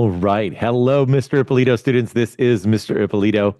All right. Hello, Mr. Ippolito students. This is Mr. Ippolito,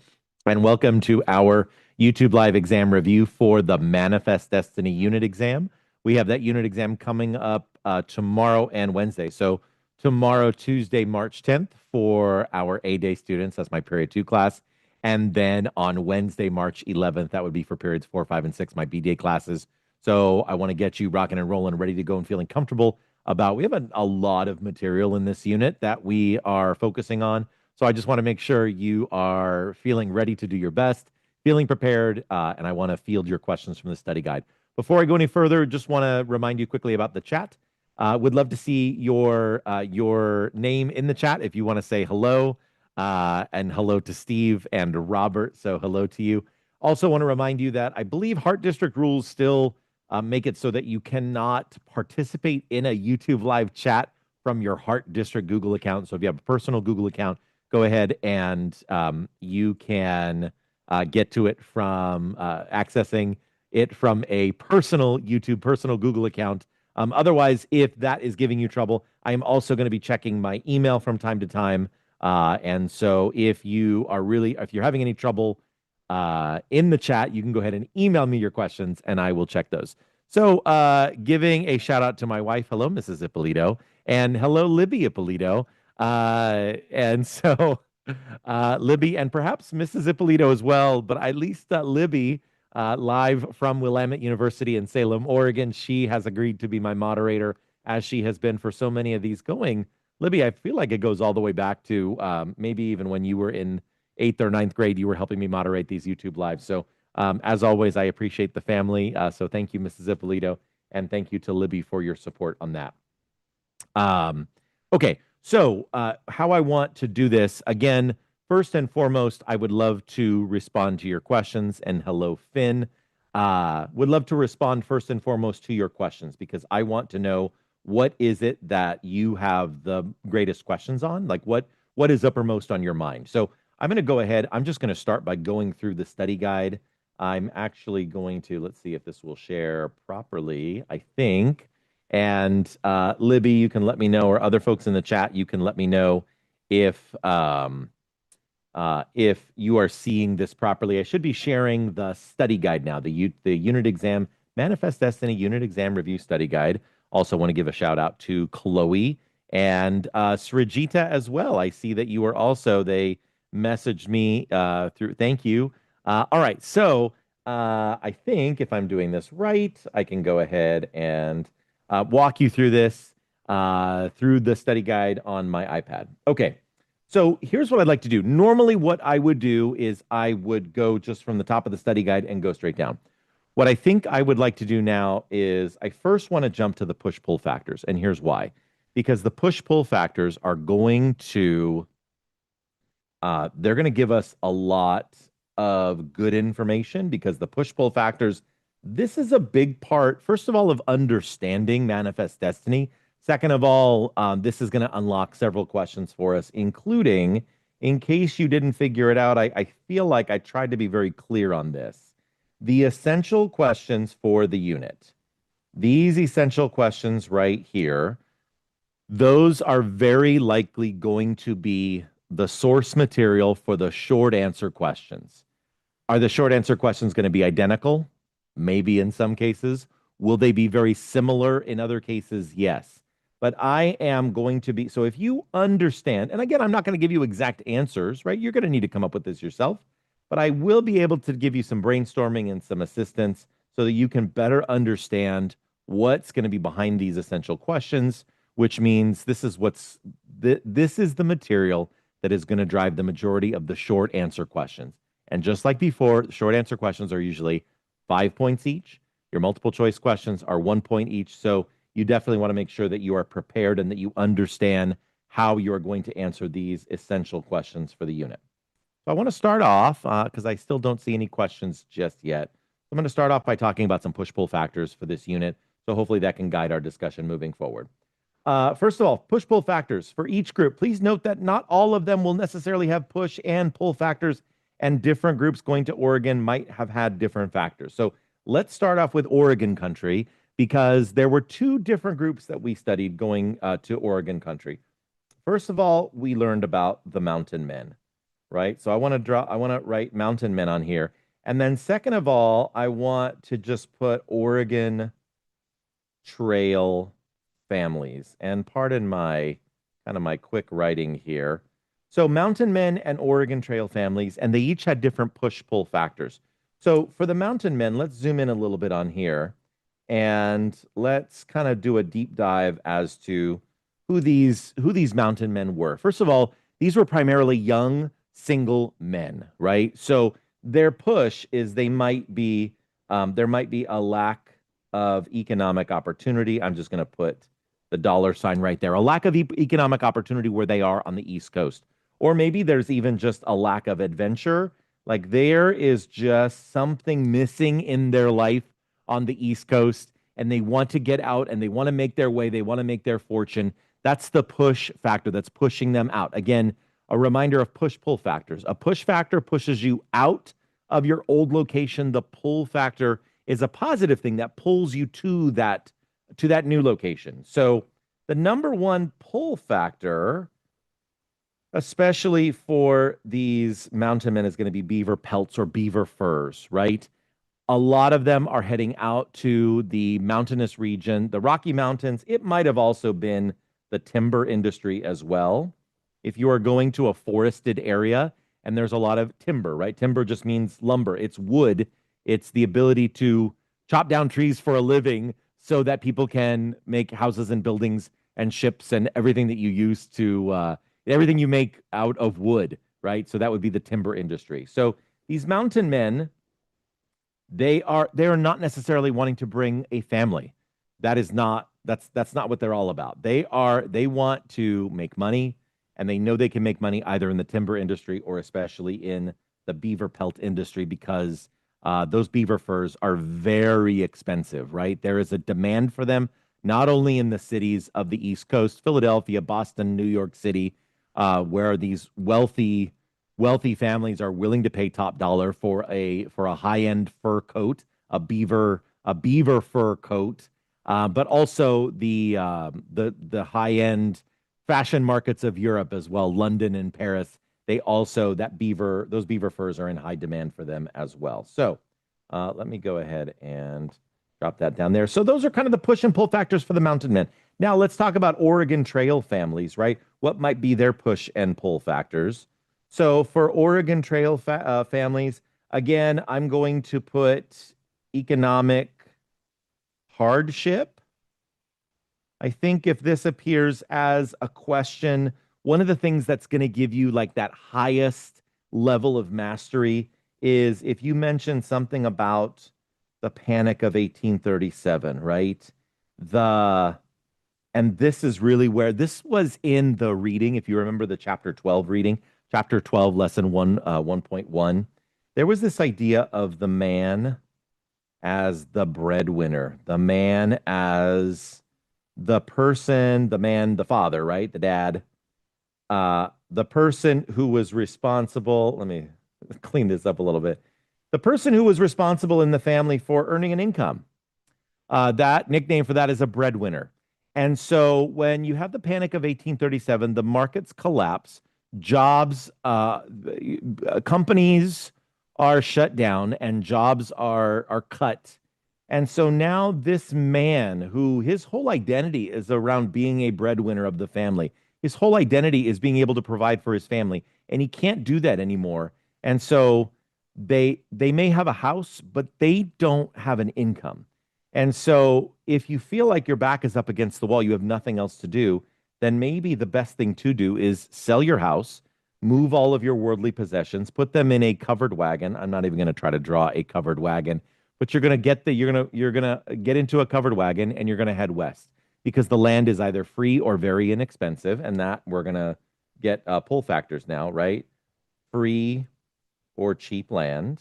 and welcome to our YouTube Live exam review for the Manifest Destiny unit exam. We have that unit exam coming up tomorrow and Wednesday. So tomorrow, Tuesday, March 10th for our A-Day students. That's my period 2 class. And then on Wednesday, March 11th, that would be for periods 4, 5, and 6, my B-Day classes. So I want to get you rocking and rolling, ready to go and feeling comfortable about. We have a lot of material in this unit that we are focusing on. So I just want to make sure you are feeling ready to do your best, feeling prepared, and I want to field your questions from the study guide. Before I go any further, just want to remind you quickly about the chat. Would love to see your name in the chat if you want to say hello, and hello to Steve and Robert. So hello to you. Also want to remind you that I believe Heart District rules still make it so that you cannot participate in a YouTube live chat from your Heart District Google account. So if you have a personal Google account, go ahead and you can get to it from accessing it from a personal YouTube, personal Google account. Otherwise, if that is giving you trouble, I am also going to be checking my email from time to time. And so if you're having any trouble in the chat, you can go ahead and email me your questions and I will check those. So giving a shout out to my wife. Hello, Mrs. Ippolito. And hello, Libby Ippolito. And so Libby and perhaps Mrs. Ippolito as well, but at least Libby, live from Willamette University in Salem, Oregon. She has agreed to be my moderator, as she has been for so many of these going. Libby, I feel like it goes all the way back to maybe even when you were in 8th or 9th grade, you were helping me moderate these YouTube lives. So as always, I appreciate the family. So thank you, Mrs. Ippolito, and thank you to Libby for your support on that. Okay, so how I want to do this, again, first and foremost, I would love to respond to your questions. And hello, Finn. Would love to respond first and foremost to your questions, because I want to know what is it that you have the greatest questions on? Like what is uppermost on your mind? So I'm going to go ahead. I'm just going to start by going through the study guide. I'm actually going to, let's see if this will share properly, I think. And Libby, you can let me know, or other folks in the chat, you can let me know if you are seeing this properly. I should be sharing the study guide now, the unit exam, Manifest Destiny unit exam review study guide. Also want to give a shout out to Chloe and Srijita as well. I see that you are also, they messaged me through, thank you. All right, so I think if I'm doing this right, I can go ahead and walk you through this through the study guide on my iPad. Okay, so here's what I'd like to do. Normally what I would do is I would go just from the top of the study guide and go straight down. What I think I would like to do now is I first want to jump to the push-pull factors, and here's why. Because the push-pull factors are going to they're going to give us a lot of good information, because the push-pull factors, this is a big part, first of all, of understanding Manifest Destiny. Second of all, this is going to unlock several questions for us, including, in case you didn't figure it out, I feel like I tried to be very clear on this. The essential questions for the unit. These essential questions right here, those are very likely going to be the source material for the short answer questions. Are the short answer questions going to be identical? Maybe in some cases. Will they be very similar in other cases? Yes. But I am going to be, so if you understand, and again, I'm not going to give you exact answers, right? You're going to need to come up with this yourself, but I will be able to give you some brainstorming and some assistance so that you can better understand what's going to be behind these essential questions, which means this is this is the material that is going to drive the majority of the short answer questions. And just like before, short answer questions are usually 5 points each. Your multiple choice questions are 1 point each. So you definitely want to make sure that you are prepared and that you understand how you are going to answer these essential questions for the unit. So I want to start off, because I still don't see any questions just yet. I'm going to start off by talking about some push-pull factors for this unit. So hopefully that can guide our discussion moving forward. First of all, push-pull factors for each group. Please note that not all of them will necessarily have push and pull factors, and different groups going to Oregon might have had different factors. So let's start off with Oregon country, because there were 2 different groups that we studied going to Oregon country. first of all, we learned about the mountain men, right? So I want to write mountain men on here. And then second of all, I want to just put Oregon Trail families. And pardon my kind of my quick writing here. So mountain men and Oregon Trail families, and they each had different push-pull factors. So for the mountain men, let's zoom in a little bit on here and let's kind of do a deep dive as to who these mountain men were. First of all, these were primarily young single men, right? So their push is there might be a lack of economic opportunity. I'm just going to put the dollar sign right there. A lack of economic opportunity where they are on the East Coast. Or maybe there's even just a lack of adventure. Like there is just something missing in their life on the East Coast, and they want to get out and they want to make their way. They want to make their fortune. That's the push factor that's pushing them out. Again, a reminder of push-pull factors. A push factor pushes you out of your old location. The pull factor is a positive thing that pulls you to that new location. So the number one pull factor, especially for these mountain men, is going to be beaver pelts or beaver furs, right? A lot of them are heading out to the mountainous region, the Rocky Mountains. It might have also been the timber industry as well. If you are going to a forested area and there's a lot of timber, right? Timber just means lumber. It's wood. It's the ability to chop down trees for a living so that people can make houses and buildings and ships and everything that you use to everything you make out of wood, right? So that would be the timber industry. So these mountain men, they are not necessarily wanting to bring a family. That's not what they're all about. They want to make money, and they know they can make money either in the timber industry or especially in the beaver pelt industry because those beaver furs are very expensive, right? There is a demand for them, not only in the cities of the East Coast, Philadelphia, Boston, New York City, where these wealthy families are willing to pay top dollar for a high-end fur coat, a beaver fur coat, but also the high-end fashion markets of Europe as well, London and Paris. They also those beaver furs are in high demand for them as well. So let me go ahead and drop that down there. So those are kind of the push and pull factors for the mountain men. Now let's talk about Oregon Trail families, right? What might be their push and pull factors? So for Oregon Trail families, again, I'm going to put economic hardship. I think if this appears as a question, one of the things that's going to give you like that highest level of mastery is if you mention something about the Panic of 1837, right? And this is really where this was in the reading. If you remember the chapter 12 reading, chapter 12, lesson 1.1, there was this idea of the man as the breadwinner, the man as the person, the man, the father, right? The dad, the person who was responsible. Let me clean this up a little bit. The person who was responsible in the family for earning an income. That nickname for that is a breadwinner. And so when you have the Panic of 1837, the markets collapse, jobs, companies are shut down, and jobs are cut. And so now this man, who his whole identity is around being a breadwinner of the family, his whole identity is being able to provide for his family, and he can't do that anymore. And so they may have a house, but they don't have an income. And so if you feel like your back is up against the wall, you have nothing else to do, then maybe the best thing to do is sell your house, move all of your worldly possessions, put them in a covered wagon. I'm not even going to try to draw a covered wagon, but you're going to get into a covered wagon and you're going to head west because the land is either free or very inexpensive, and that we're going to get pull factors now, right? Free or cheap land.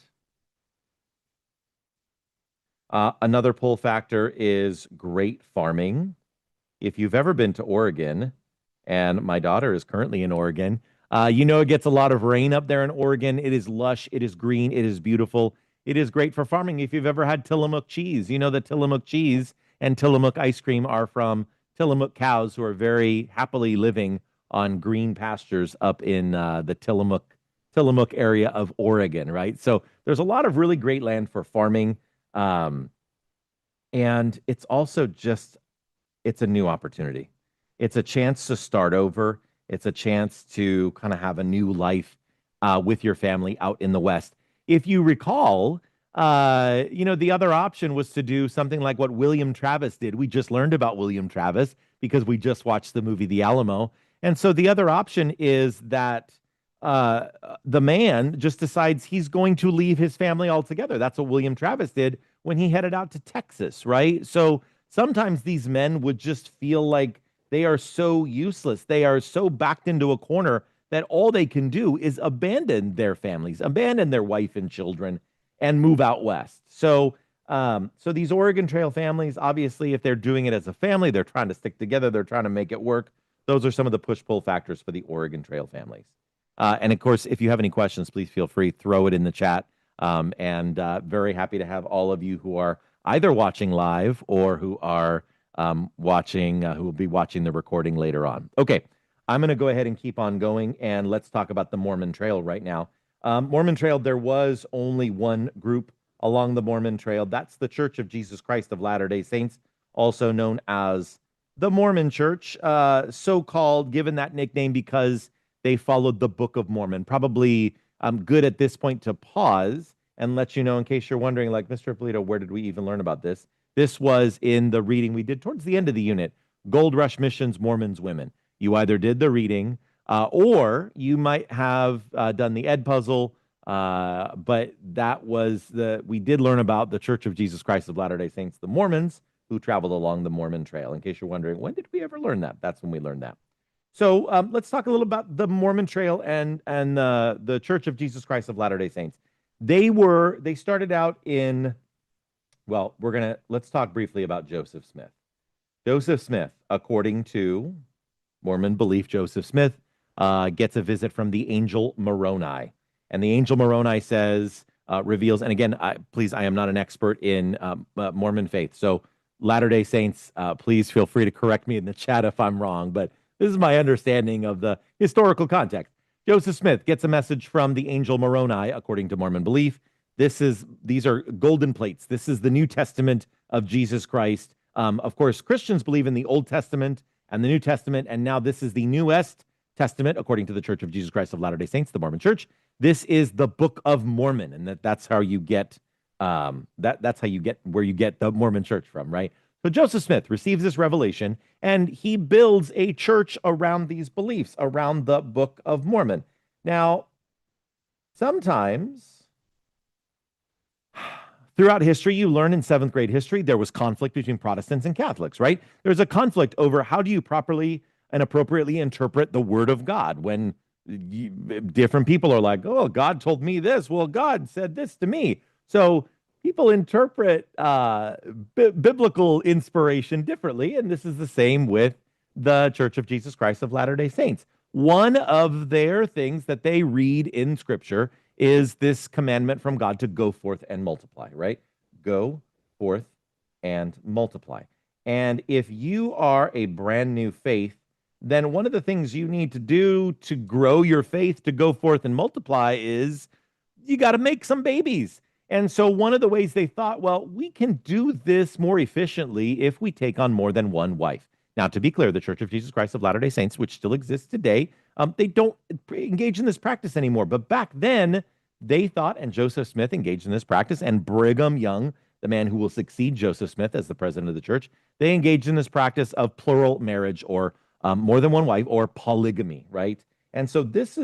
Another pull factor is great farming. If you've ever been to Oregon, and my daughter is currently in Oregon, you know it gets a lot of rain up there in Oregon. It is lush, it is green, it is beautiful. It is great for farming. If you've ever had Tillamook cheese, you know that Tillamook cheese and Tillamook ice cream are from Tillamook cows who are very happily living on green pastures up in the Tillamook area of Oregon, right? So there's a lot of really great land for farming. Um, and it's also just, it's a new opportunity. It's a chance to start over. It's a chance to kind of have a new life with your family out in the West. If you recall, the other option was to do something like what William Travis did. We just learned about William Travis because we just watched the movie The Alamo. And so the other option is that uh, the man just decides he's going to leave his family altogether. That's what William Travis did when he headed out to Texas, right? So sometimes these men would just feel like they are so useless. They are so backed into a corner that all they can do is abandon their families, abandon their wife and children, and move out west. So these Oregon Trail families, obviously, if they're doing it as a family, they're trying to stick together, they're trying to make it work. Those are some of the push-pull factors for the Oregon Trail families. And of course, if you have any questions, please feel free, throw it in the chat. And very happy to have all of you who are either watching live or who are who will be watching the recording later on. Okay, I'm going to go ahead and keep on going, and let's talk about the Mormon Trail right now. Mormon Trail, there was only one group along the Mormon Trail. That's the Church of Jesus Christ of Latter-day Saints, also known as the Mormon Church, so-called, given that nickname because they followed the Book of Mormon. Probably good at this point to pause and let you know, in case you're wondering, like, Mr. Ippolito, where did we even learn about this? This was in the reading we did towards the end of the unit, Gold Rush Missions, Mormons, Women. You either did the reading or you might have done the Ed puzzle, but we did learn about the Church of Jesus Christ of Latter-day Saints, the Mormons, who traveled along the Mormon Trail. In case you're wondering, when did we ever learn that? That's when we learned that. So let's talk a little about the Mormon Trail and the Church of Jesus Christ of Latter-day Saints. They started out in, well, let's talk briefly about Joseph Smith. Joseph Smith, according to Mormon belief, Joseph Smith gets a visit from the angel Moroni. And the angel Moroni says, reveals, and again, please, I am not an expert in Mormon faith. So Latter-day Saints, please feel free to correct me in the chat if I'm wrong, but this is my understanding of the historical context. Joseph Smith gets a message from the angel Moroni, according to Mormon belief. These are golden plates. This is the New Testament of Jesus Christ. Of course, Christians believe in the Old Testament and the New Testament, and now this is the Newest Testament, according to the Church of Jesus Christ of Latter-day Saints, the Mormon Church. This is the Book of Mormon, and that's how you get where you get the Mormon Church from, right? So Joseph Smith receives this revelation, and he builds a church around these beliefs, around the Book of Mormon. Now, sometimes throughout history, you learn in 7th grade history, there was conflict between Protestants and Catholics, right? There's a conflict over how do you properly and appropriately interpret the Word of God when different people are like, oh, God told me this. Well, God said this to me. So people interpret biblical inspiration differently, and this is the same with the Church of Jesus Christ of Latter-day Saints. One of their things that they read in Scripture is this commandment from God to go forth and multiply, right? Go forth and multiply. And if you are a brand new faith, then one of the things you need to do to grow your faith, to go forth and multiply, is you got to make some babies. And so one of the ways they thought, well, we can do this more efficiently if we take on more than one wife. Now, to be clear, the Church of Jesus Christ of Latter-day Saints, which still exists today, they don't engage in this practice anymore. But back then, they thought, and Joseph Smith engaged in this practice, and Brigham Young, the man who will succeed Joseph Smith as the president of the church, they engaged in this practice of plural marriage, or more than one wife, or polygamy, right? And so this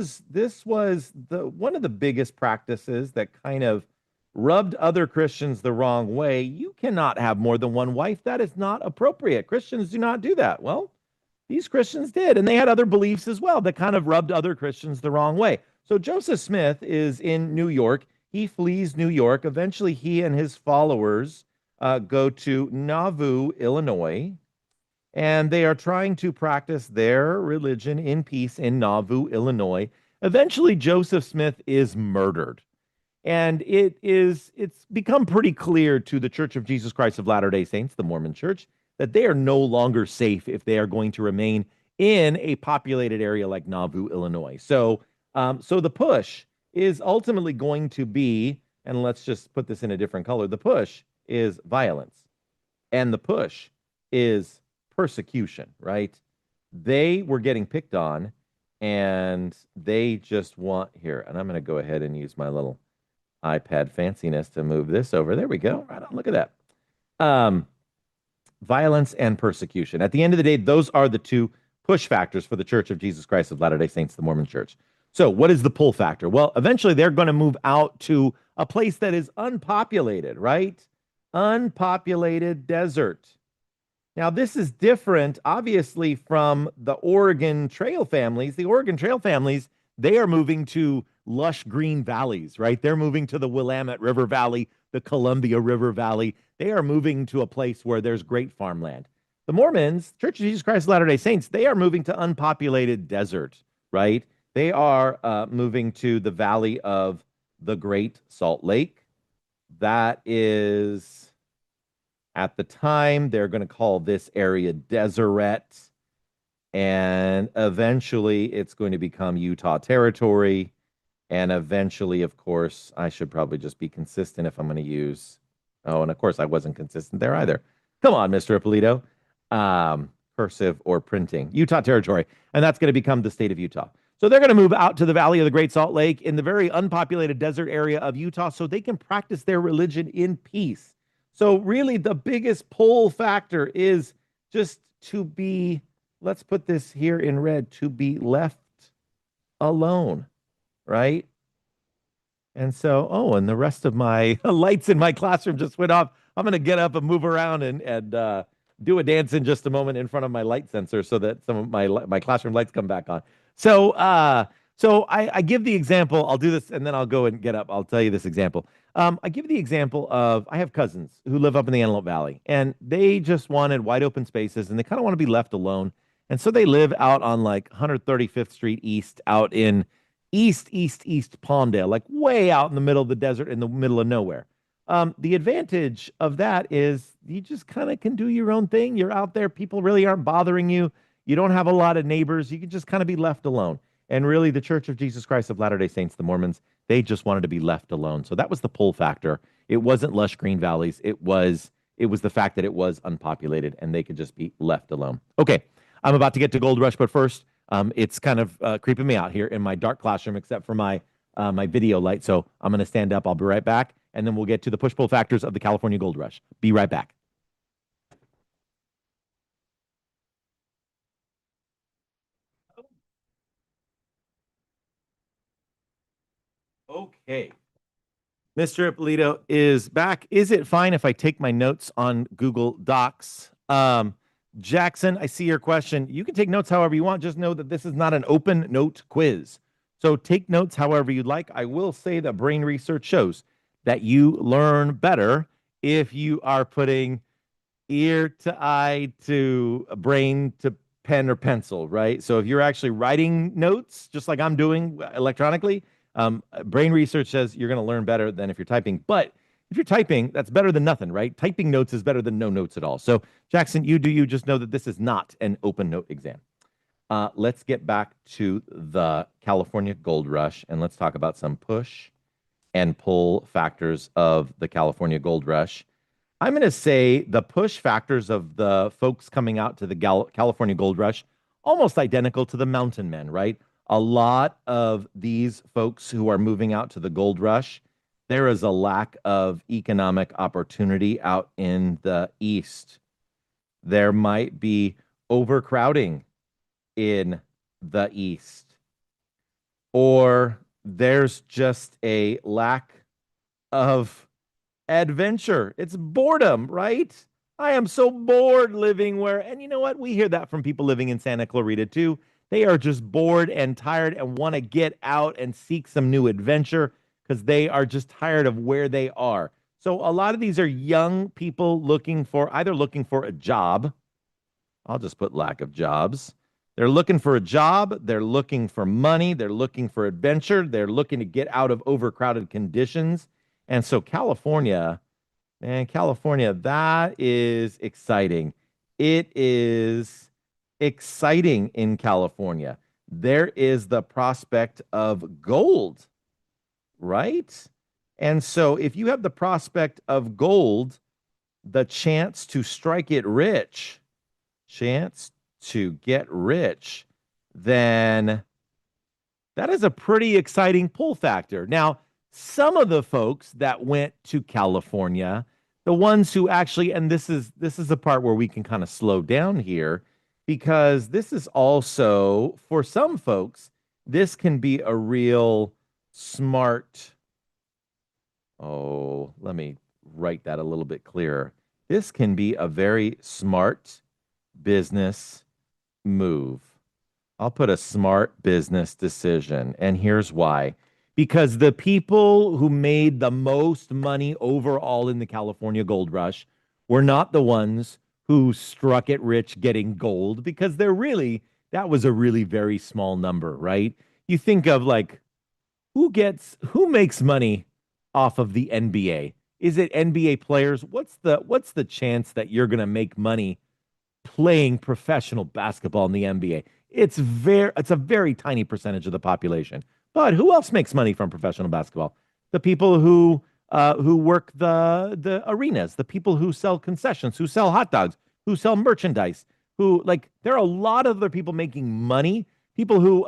was one of the biggest practices that kind of rubbed other Christians the wrong way. You cannot have more than one wife. That is not appropriate. Christians do not do that. Well, these Christians did, and they had other beliefs as well that kind of rubbed other Christians the wrong way. So Joseph Smith is in New York. He flees New York. Eventually, he and his followers go to Nauvoo, Illinois, and they are trying to practice their religion in peace in Nauvoo, Illinois. Eventually, Joseph Smith is murdered. And it's become pretty clear to the Church of Jesus Christ of Latter-day Saints, the Mormon Church, that they are no longer safe if they are going to remain in a populated area like Nauvoo, Illinois. So the push is ultimately going to be, and let's just put this in a different color. The push is violence, and the push is persecution, right? They were getting picked on, and they just want here. And I'm going to go ahead and use my little iPad fanciness to move this over. There we go. Right on. Look at that. Um, Violence and persecution. At the end of the day, those are the two push factors for the Church of Jesus Christ of Latter-day Saints, the Mormon Church. So what is the pull factor? Well, eventually they're going to move out to a place that is unpopulated, right? Unpopulated desert. Now, this is different, obviously, from the Oregon Trail families. The Oregon Trail families, they are moving to lush green valleys, right? They're moving to the Willamette River Valley, the Columbia River Valley. They are moving to a place where there's great farmland. The Mormons, Church of Jesus Christ of Latter-day Saints, they are moving to unpopulated desert, right? They are moving to the valley of the Great Salt Lake. That is, at the time, they're going to call this area Deseret. And eventually, it's going to become Utah territory. And eventually, of course, I should probably just be consistent if I'm going to use. Oh, and of course, I wasn't consistent there either. Come on, Mr. Ippolito. Cursive or printing. Utah territory. And that's going to become the state of Utah. So they're going to move out to the Valley of the Great Salt Lake in the very unpopulated desert area of Utah so they can practice their religion in peace. So really, the biggest pull factor is just to be, let's put this here in red, to be left alone. Right? And so, oh, and the rest of my lights in my classroom just went off. I'm going to get up and move around and do a dance in just a moment in front of my light sensor so that some of my classroom lights come back on. So I give the example. I'll do this and then I'll go and get up. I'll tell you this example. I give the example of I have cousins who live up in the Antelope Valley, and they just wanted wide open spaces, and they kind of want to be left alone. And so they live out on like 135th Street East, out in East Palmdale, like way out in the middle of the desert, in the middle of nowhere. The advantage of that is you just kind of can do your own thing. You're out there. People really aren't bothering you. You don't have a lot of neighbors. You can just kind of be left alone. And really, the Church of Jesus Christ of Latter-day Saints, the Mormons, they just wanted to be left alone. So that was the pull factor. It wasn't lush green valleys. It was the fact that it was unpopulated and they could just be left alone. Okay, I'm about to get to Gold Rush, but first, it's kind of creeping me out here in my dark classroom, except for my video light. So I'm going to stand up. I'll be right back, and then we'll get to the push-pull factors of the California Gold Rush. Be right back. Okay. Mr. Ippolito is back. Is it fine if I take my notes on Google Docs? Jackson, I see your question. You can take notes however you want. Just know that this is not an open note quiz. So take notes however you'd like. I will say that brain research shows that you learn better if you are putting ear to eye to brain to pen or pencil, right? So if you're actually writing notes, just like I'm doing electronically, brain research says you're going to learn better than if you're typing. But if you're typing, that's better than nothing, right? Typing notes is better than no notes at all. So Jackson, you just know that this is not an open note exam. Let's get back to the California Gold Rush, and let's talk about some push and pull factors of the California Gold Rush. I'm going to say the push factors of the folks coming out to the California Gold Rush, almost identical to the mountain men, right? A lot of these folks who are moving out to the Gold Rush, there is a lack of economic opportunity out in the East. There might be overcrowding in the East, or there's just a lack of adventure. It's boredom, right? I am so bored living where, and you know what? We hear that from people living in Santa Clarita too. They are just bored and tired and want to get out and seek some new adventure because they are just tired of where they are. So a lot of these are young people looking for a job. I'll just put lack of jobs. They're looking for a job. They're looking for money. They're looking for adventure. They're looking to get out of overcrowded conditions. And so California, man, California, that is exciting. It is exciting in California? There is the prospect of gold, right? And so if you have the prospect of gold, the chance to strike it rich, chance to get rich, then that is a pretty exciting pull factor. Now, some of the folks that went to California, the ones who actually, and this is the part where we can kind of slow down here, because this is also for some folks, this can be a real smart. Oh, let me write that a little bit clearer. This can be a very smart business move. I'll put a smart business decision. And here's why. Because the people who made the most money overall in the California gold rush were not the ones who struck it rich getting gold, because that was a really very small number, right? You think of like, who makes money off of the NBA? Is it NBA players? What's the chance that you're going to make money playing professional basketball in the NBA? It's a very tiny percentage of the population. But who else makes money from professional basketball? The people who work the arenas, the people who sell concessions, who sell hot dogs, who sell merchandise, who like there are a lot of other people making money. People who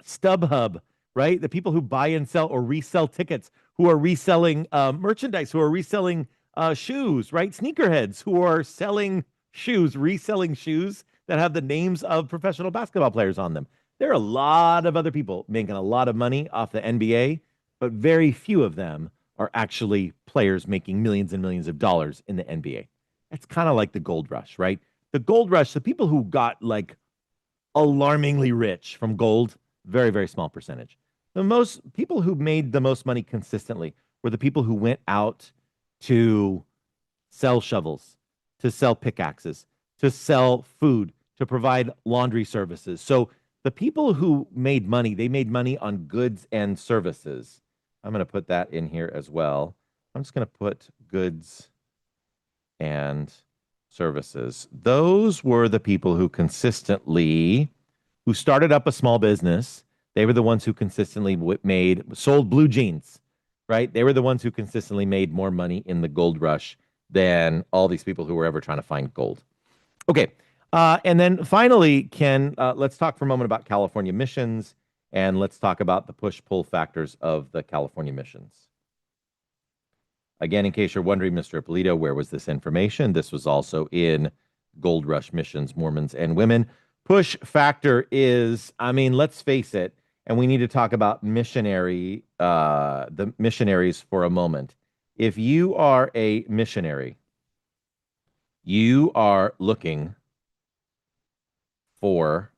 StubHub, right? The people who buy and sell or resell tickets, who are reselling merchandise, who are reselling shoes, right? Sneakerheads who are selling shoes, reselling shoes that have the names of professional basketball players on them. There are a lot of other people making a lot of money off the NBA, but very few of them are actually players making millions and millions of dollars in the NBA. It's kind of like the gold rush, right? The gold rush, the people who got like alarmingly rich from gold, very, very small percentage. The most people who made the most money consistently were the people who went out to sell shovels, to sell pickaxes, to sell food, to provide laundry services. So the people who made money, they made money on goods and services. I'm going to put that in here as well. I'm just going to put goods and services. Those were the people who started up a small business. They were the ones who consistently sold blue jeans, right? They were the ones who consistently made more money in the gold rush than all these people who were ever trying to find gold. Okay. And then finally, Ken, let's talk for a moment about California missions, and let's talk about the push-pull factors of the California missions. Again, in case you're wondering, Mr. Ippolito, where was this information? This was also in Gold Rush Missions, Mormons and Women. Push factor is, I mean, let's face it, and we need to talk about the missionaries for a moment. If you are a missionary, you are looking for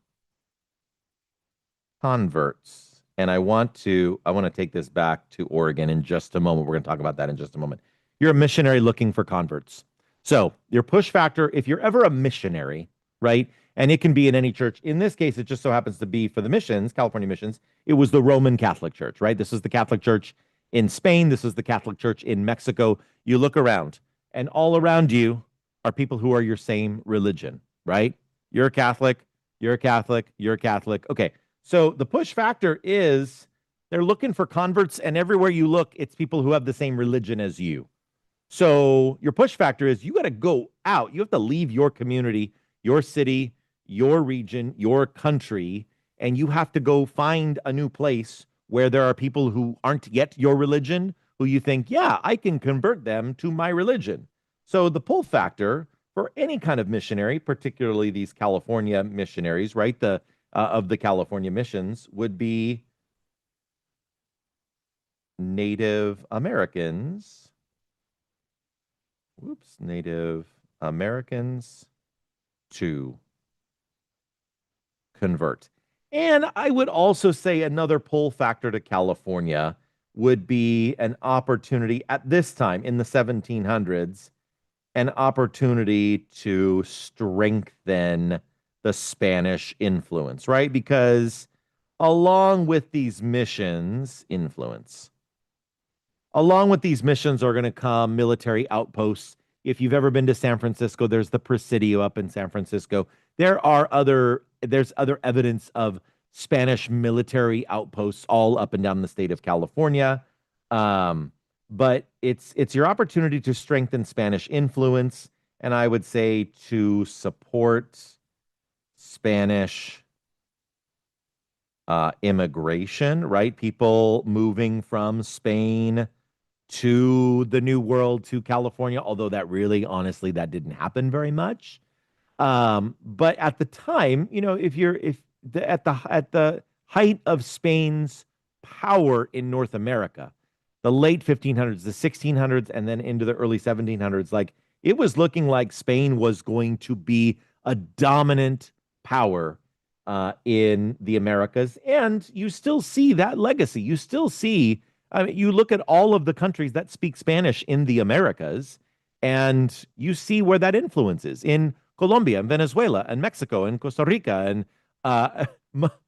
converts. And I want to take this back to Oregon in just a moment. We're going to talk about that in just a moment. You're a missionary looking for converts. So your push factor, if you're ever a missionary, right? And it can be in any church. In this case, it just so happens to be for the missions, California missions. It was the Roman Catholic Church, right? This is the Catholic Church in Spain. This is the Catholic Church in Mexico. You look around, and all around you are people who are your same religion, right? You're a Catholic, you're a Catholic, you're a Catholic. Okay. So the push factor is they're looking for converts, and everywhere you look, it's people who have the same religion as you. So your push factor is you got to go out. You have to leave your community, your city, your region, your country, and you have to go find a new place where there are people who aren't yet your religion, who you think, yeah, I can convert them to my religion. So the pull factor for any kind of missionary, particularly these California missionaries, right? Of the California missions would be Native Americans. Native Americans to convert. And I would also say another pull factor to California would be an opportunity at this time in the 1700s, an opportunity to strengthen the Spanish influence, right? Because along with these missions are going to come military outposts. If you've ever been to San Francisco, there's the Presidio up in San Francisco. there's other evidence of Spanish military outposts all up and down the state of California. But it's your opportunity to strengthen Spanish influence, and I would say to support Spanish immigration, right? People moving from Spain to the New World, to California, although that really, honestly, that didn't happen very much. But at the time, at the height of Spain's power in North America, the late 1500s, the 1600s, and then into the early 1700s, like it was looking like Spain was going to be a dominant power in the Americas. And you still see that legacy. You still see, I mean, you look at all of the countries that speak Spanish in the Americas, and you see where that influence is in Colombia and Venezuela and Mexico and Costa Rica and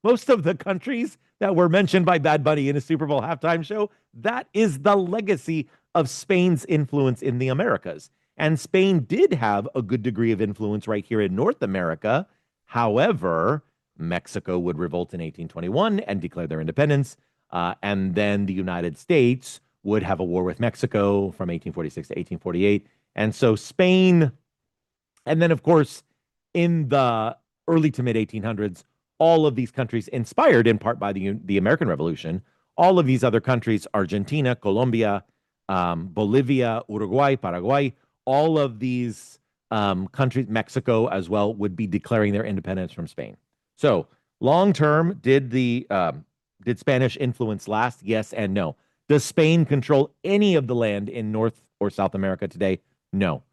most of the countries that were mentioned by Bad Bunny in his Super Bowl halftime show. That is the legacy of Spain's influence in the Americas. And Spain did have a good degree of influence right here in North America. However, Mexico would revolt in 1821 and declare their independence. And then the United States would have a war with Mexico from 1846 to 1848. And so Spain, and then, of course, in the early to mid 1800s, all of these countries, inspired in part by the American Revolution, all of these other countries, Argentina, Colombia, Bolivia, Uruguay, Paraguay, all of these countries, Mexico as well, would be declaring their independence from Spain. So long term, did Spanish influence last? Yes and no. Does Spain control any of the land in North or South America today? No.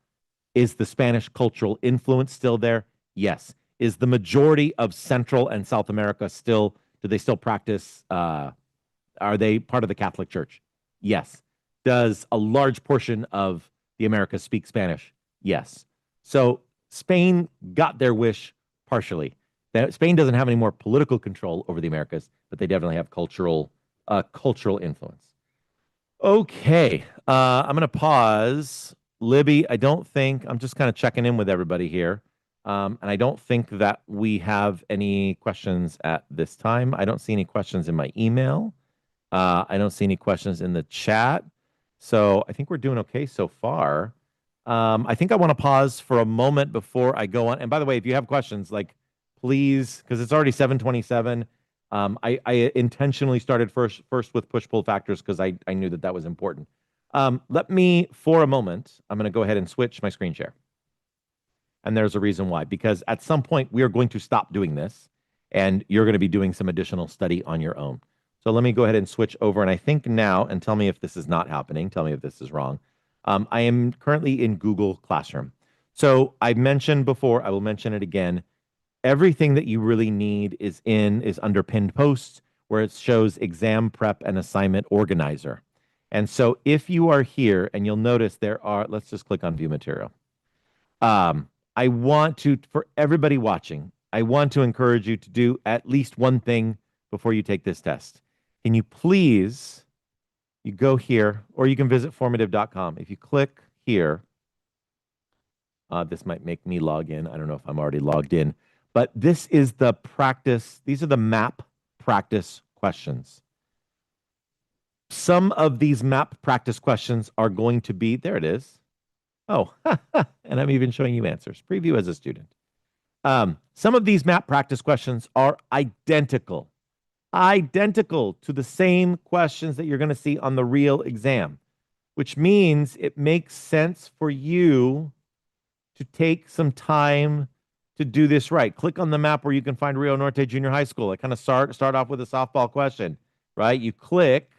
Is the Spanish cultural influence still there? Yes. Is the majority of Central and South America do they still practice, are they part of the Catholic Church? Yes. Does a large portion of the Americas speak Spanish? Yes. So Spain got their wish partially. Spain doesn't have any more political control over the Americas, but they definitely have cultural influence. Okay. I'm going to pause. Libby, I'm just kind of checking in with everybody here. And I don't think that we have any questions at this time. I don't see any questions in my email. I don't see any questions in the chat. So I think we're doing okay so far. I think I want to pause for a moment before I go on. And by the way, if you have questions, like please, because it's already 7:27. I intentionally started first with push-pull factors because I knew that was important. Let me, for a moment, I'm going to go ahead and switch my screen share. And there's a reason why, because at some point we are going to stop doing this and you're going to be doing some additional study on your own. So let me go ahead and switch over. And I think now, and tell me if this is not happening, tell me if this is wrong. I am currently in Google Classroom. So I mentioned before, I will mention it again. Everything that you really need is under pinned posts, where it shows exam prep and assignment organizer. And so if you are here, and you'll notice let's just click on view material. I want to, for everybody watching, I want to encourage you to do at least one thing before you take this test. Can you please, you go here, or you can visit formative.com. If you click here, this might make me log in. I don't know if I'm already logged in, but this is the practice. These are the map practice questions. Some of these map practice questions are going to be, there it is. Oh, and I'm even showing you answers. Preview as a student. Some of these map practice questions are identical to the same questions that you're going to see on the real exam, which means it makes sense for you to take some time to do this right. Click on the map where you can find Rio Norte Junior High School. I kind of start off with a softball question, right? You click,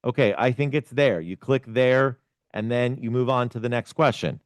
okay, I think it's there. You click there, and then you move on to the next question.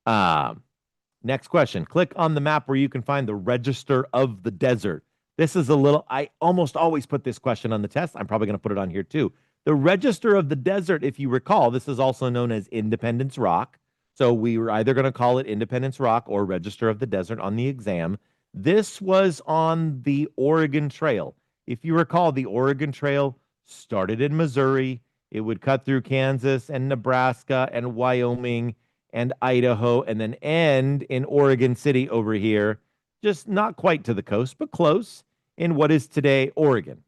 Next question. Click on the map where you can find the Register of the Desert. This is I almost always put this question on the test. I'm probably going to put it on here too. The Register of the Desert, if you recall, this is also known as Independence Rock. So we were either going to call it Independence Rock or Register of the Desert on the exam. This was on the Oregon Trail. If you recall, the Oregon Trail started in Missouri. It would cut through Kansas and Nebraska and Wyoming and Idaho, and then end in Oregon City over here. just not quite to the coast, but close in what is today Oregon.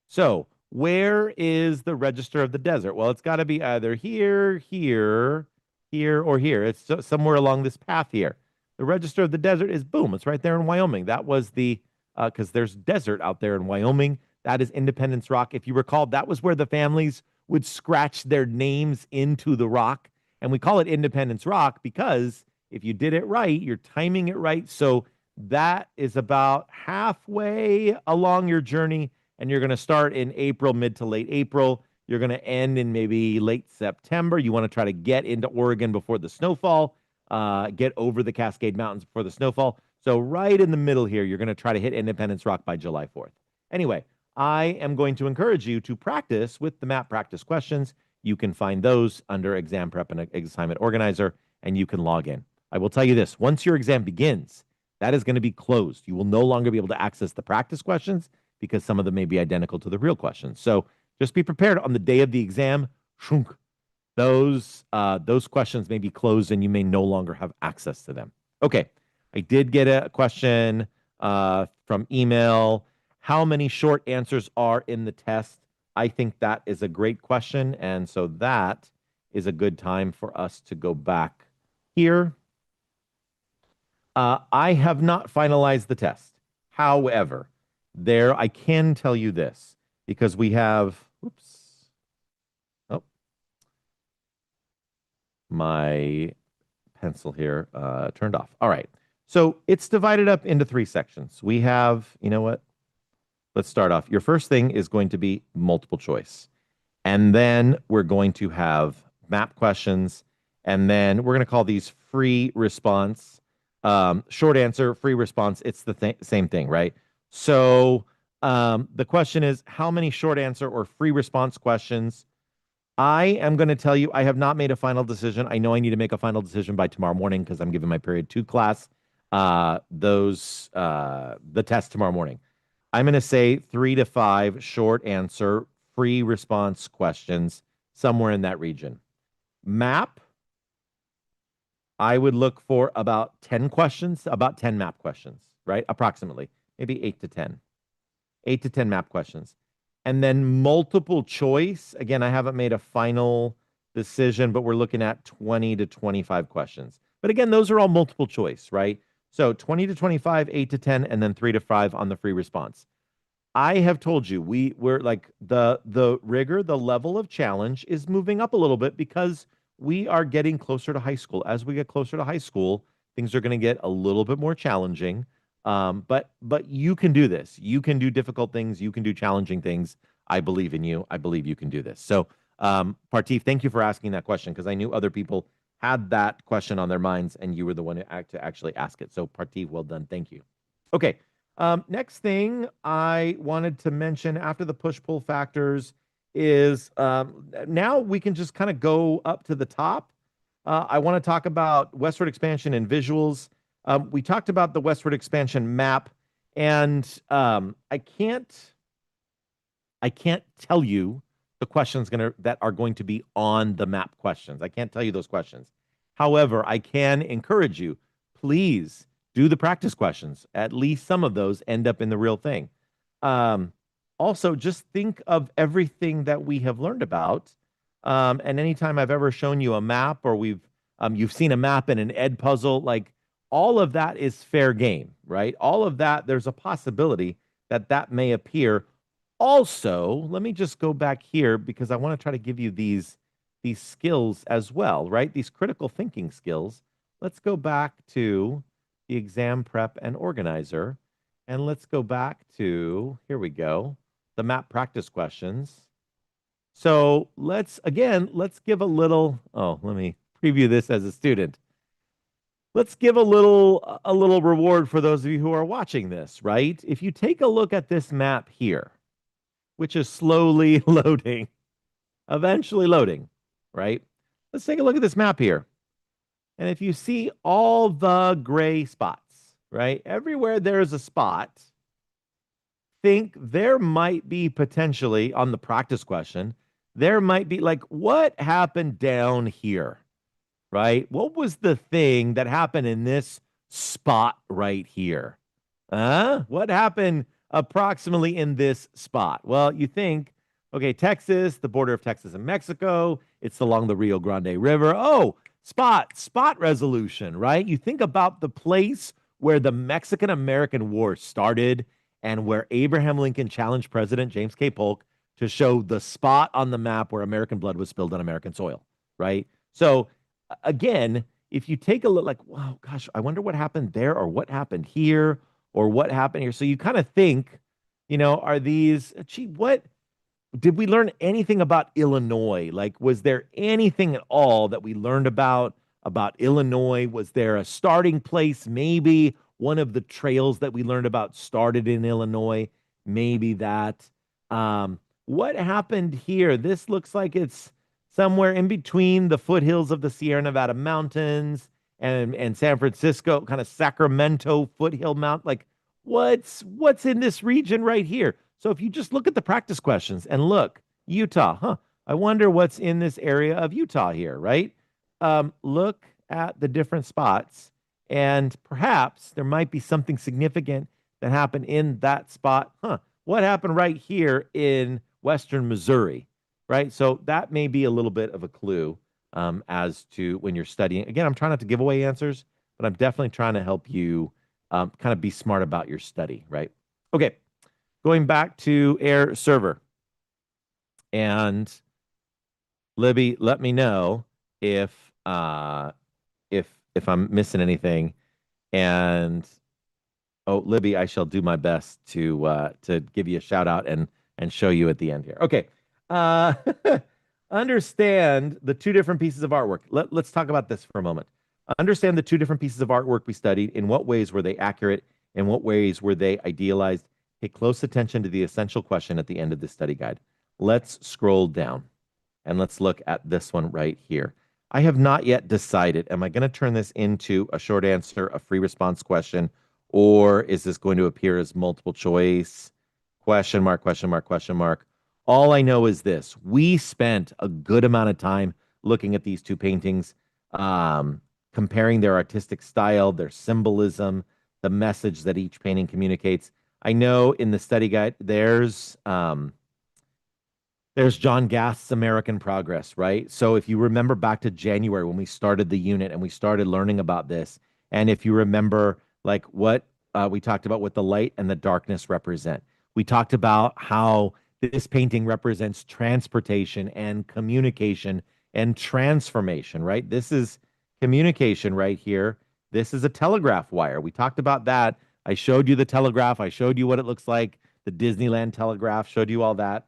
So, where is the register of the desert? Well, it's got to be either here, here, here, or here. It's somewhere along this path here. The register of the desert is boom, it's right there in Wyoming. That was the, because there's desert out there in Wyoming. That is Independence Rock. If you recall, that was where the families would scratch their names into the rock. And we call it Independence Rock because if you did it right, you're timing it right. So that is about halfway along your journey, and you're going to start in April, mid to late April. You're going to end in maybe late September. You want to try to get into Oregon before the snowfall, get over the Cascade Mountains before the snowfall. So right in the middle here, you're going to try to hit Independence Rock by July 4th. Anyway, I am going to encourage you to practice with the map practice questions. You can find those under Exam Prep and Assignment Organizer, and you can log in. I will tell you this, once your exam begins, that is going to be closed. You will no longer be able to access the practice questions because some of them may be identical to the real questions. So just be prepared on the day of the exam. Those questions may be closed and you may no longer have access to them. Okay, I did get a question from email. How many short answers are in the test? I think that is a great question. And so that is a good time for us to go back here. I have not finalized the test. However, I can tell you this because we have, my pencil here turned off. All right. So it's divided up into 3 sections. We have, you know what? Let's start off. Your first thing is going to be multiple choice. And then we're going to have map questions. And then we're going to call these free response. Short answer, free response. It's the same thing, right? So the question is, how many short answer or free response questions? I am going to tell you, I have not made a final decision. I know I need to make a final decision by tomorrow morning because I'm giving my period 2 class, the test tomorrow morning. I'm going to say 3 to 5 short answer, free response questions, somewhere in that region. Map, I would look for about 10 questions, about 10 map questions, right? Approximately, maybe 8 to 10. 8 to 10 map questions. And then multiple choice. Again, I haven't made a final decision, but we're looking at 20 to 25 questions. But again, those are all multiple choice, right? So 20 to 25, 8 to 10, and then 3 to 5 on the free response. I have told you, we're like the rigor, the level of challenge is moving up a little bit because we are getting closer to high school. As we get closer to high school, things are going to get a little bit more challenging. But you can do this. You can do difficult things. You can do challenging things. I believe in you. I believe you can do this. So, Partif, thank you for asking that question because I knew other people had that question on their minds and you were the one to actually ask it. So, Partif, well done. Thank you. Okay. Next thing I wanted to mention after the push-pull factors is now we can just kind of go up to the top. I want to talk about westward expansion and visuals. We talked about the westward expansion map, and I can't tell you the questions that are going to be on the map questions. I can't tell you those questions. However, I can encourage you, please do the practice questions. At least some of those end up in the real thing. Also, just think of everything that we have learned about. And anytime I've ever shown you a map or you've seen a map in an ed puzzle, like all of that is fair game, right? All of that, there's a possibility that may appear. Also, let me just go back here because I want to try to give you these skills as well, right? These critical thinking skills. Let's go back to the exam prep and organizer. And let's go back to, here we go, the map practice questions. So let's give a little, let me preview this as a student. Let's give a little reward for those of you who are watching this, right? If you take a look at this map here, which is slowly loading, eventually loading, right? Let's take a look at this map here. And if you see all the gray spots, right? Everywhere there is a spot, think there might be potentially, on the practice question, there might be like, what happened down here, right? What was the thing that happened in this spot right here? What happened approximately in this spot? Well, you think, okay, Texas, the border of Texas and Mexico, it's along the Rio Grande River. Oh, spot resolution, right? You think about the place where the Mexican American War started and where Abraham Lincoln challenged President James K. Polk to show the spot on the map where American blood was spilled on American soil, right? So, again, if you take a look, like, wow, gosh, I wonder what happened there or what happened here or what happened here. So you kind of think, are these, gee, what did we learn anything about Illinois? Like, was there anything at all that we learned about Illinois? Was there a starting place? Maybe one of the trails that we learned about started in Illinois. Maybe that. What happened here? This looks like it's somewhere in between the foothills of the Sierra Nevada mountains and San Francisco, kind of Sacramento foothill mount. Like, what's in this region right here? So if you just look at the practice questions and look, Utah, I wonder what's in this area of Utah here, right? Look at the different spots, and perhaps there might be something significant that happened in that spot. What happened right here in Western Missouri, right? So that may be a little bit of a clue as to when you're studying. Again, I'm trying not to give away answers, but I'm definitely trying to help you kind of be smart about your study, right? Okay, going back to Air Server. And Libby, let me know if if I'm missing anything. And oh, Libby, I shall do my best to give you a shout out and show you at the end here. Okay. Uh understand the two different pieces of artwork. Let's talk about this for a moment. Understand the two different pieces of artwork we studied. In what ways were they accurate? In what ways were they idealized? Pay close attention to the essential question at the end of the study guide. Let's scroll down and let's look at this one right here. I have not yet decided, am I going to turn this into a short answer, a free response question, or is this going to appear as multiple choice? Question mark, question mark, question mark. All I know is this. We spent a good amount of time looking at these two paintings, comparing their artistic style, their symbolism, the message that each painting communicates. I know in the study guide, there's John Gast's American Progress, right? So if you remember back to January when we started the unit and we started learning about this, and if you remember like what we talked about what the light and the darkness represent, we talked about how this painting represents transportation and communication and transformation, right? This is communication right here. This is a telegraph wire. We talked about that. I showed you the telegraph. I showed you what it looks like. The Disneyland telegraph, showed you all that.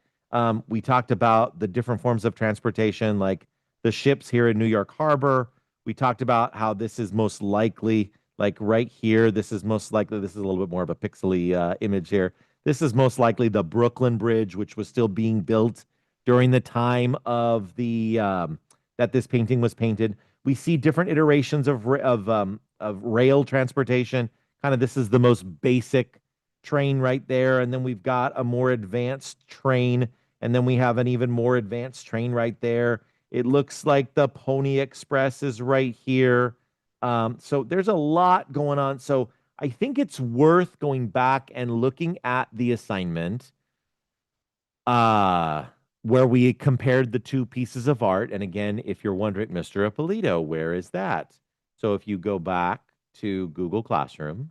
We talked about the different forms of transportation, like the ships here in New York Harbor. We talked about how this is most likely, like right here, this is most likely, this is a little bit more of a pixely image here. This is most likely the Brooklyn Bridge, which was still being built during the time of the that this painting was painted. We see different iterations of rail transportation. Kind of, this is the most basic train right there, and then we've got a more advanced train, and then we have an even more advanced train right there. It looks like the Pony Express is right here. So there's a lot going on. So I think it's worth going back and looking at the assignment where we compared the two pieces of art. And again, if you're wondering, Mr. Ippolito, where is that? So if you go back to Google Classroom,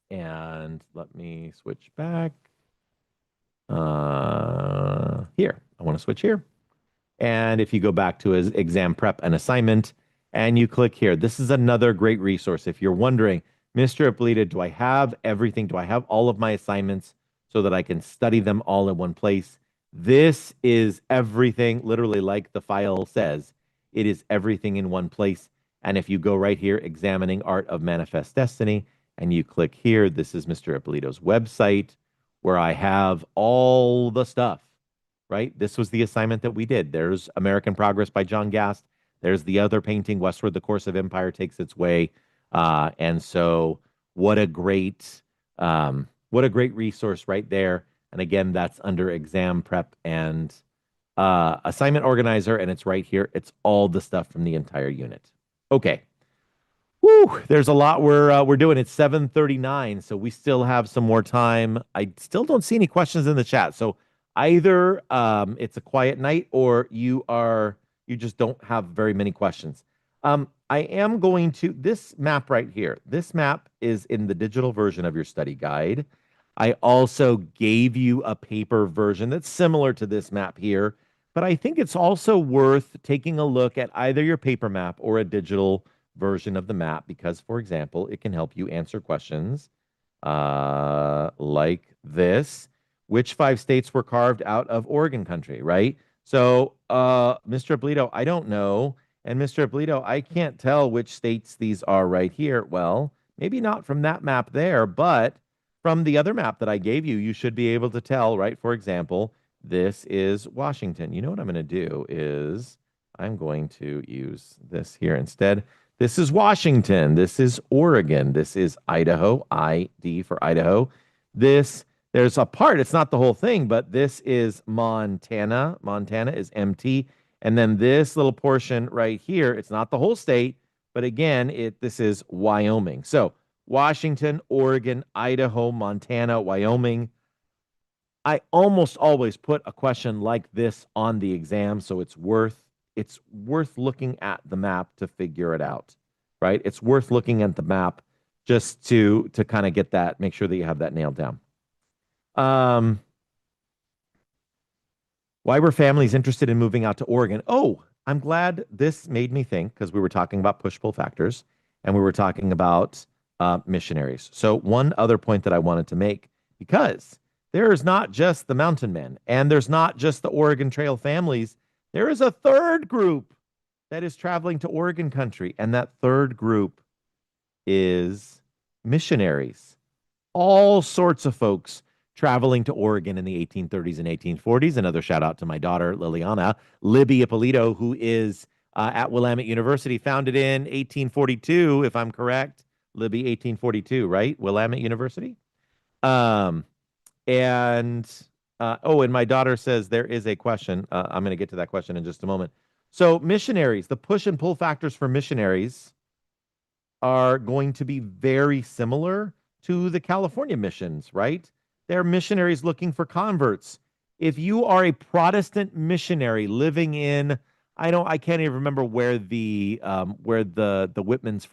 and let me switch back. Here, I want to switch here. And if you go back to his exam prep and assignment, and you click here, this is another great resource. If you're wondering, Mr. Ippolito, do I have everything? Do I have all of my assignments so that I can study them all in one place? This is everything, literally like the file says, it is everything in one place. And if you go right here, Examining Art of Manifest Destiny, and you click here, this is Mr. Ippolito's website where I have all the stuff, right? This was the assignment that we did. There's American Progress by John Gast. There's the other painting, Westward, the Course of Empire Takes Its Way. And so what a great resource right there. And again, that's under exam prep and assignment organizer, and it's right here. It's all the stuff from the entire unit. Okay. Whew, there's a lot we're doing. It's 7:39, so we still have some more time. I still don't see any questions in the chat. So either it's a quiet night or you just don't have very many questions. I am going to this map right here. This map is in the digital version of your study guide. I also gave you a paper version that's similar to this map here, but I think it's also worth taking a look at either your paper map or a digital version of the map because, for example, it can help you answer questions like this. Which 5 states were carved out of Oregon country, right? So, Mr. Ippolito, I don't know. And Mr. Ippolito, I can't tell which states these are right here. Well, maybe not from that map there, but from the other map that I gave you, you should be able to tell, right? For example, this is Washington. You know what I'm going to do is I'm going to use this here instead. This is Washington. This is Oregon. This is Idaho, ID for Idaho. There's a part, it's not the whole thing, but this is Montana. Montana is MT. And then this little portion right here, it's not the whole state, but again, this is Wyoming. So Washington, Oregon, Idaho, Montana, Wyoming. I almost always put a question like this on the exam, so it's worth looking at the map to figure it out, right? It's worth looking at the map just to kind of get that, make sure that you have that nailed down. Why were families interested in moving out to Oregon? Oh, I'm glad this made me think because we were talking about push-pull factors and we were talking about missionaries. So one other point that I wanted to make, because there is not just the mountain men and there's not just the Oregon Trail families. There is a third group that is traveling to Oregon country, and that third group is missionaries. All sorts of folks traveling to Oregon in the 1830s and 1840s. Another shout out to my daughter, Liliana, Libby Ippolito, who is at Willamette University, founded in 1842, if I'm correct. Libby, 1842, right? Willamette University. Um, and and my daughter says there is a question. I'm going to get to that question in just a moment. So missionaries, the push and pull factors for missionaries are going to be very similar to the California missions, right? They're missionaries looking for converts. If you are a Protestant missionary living in, I can't even remember where the Whitmans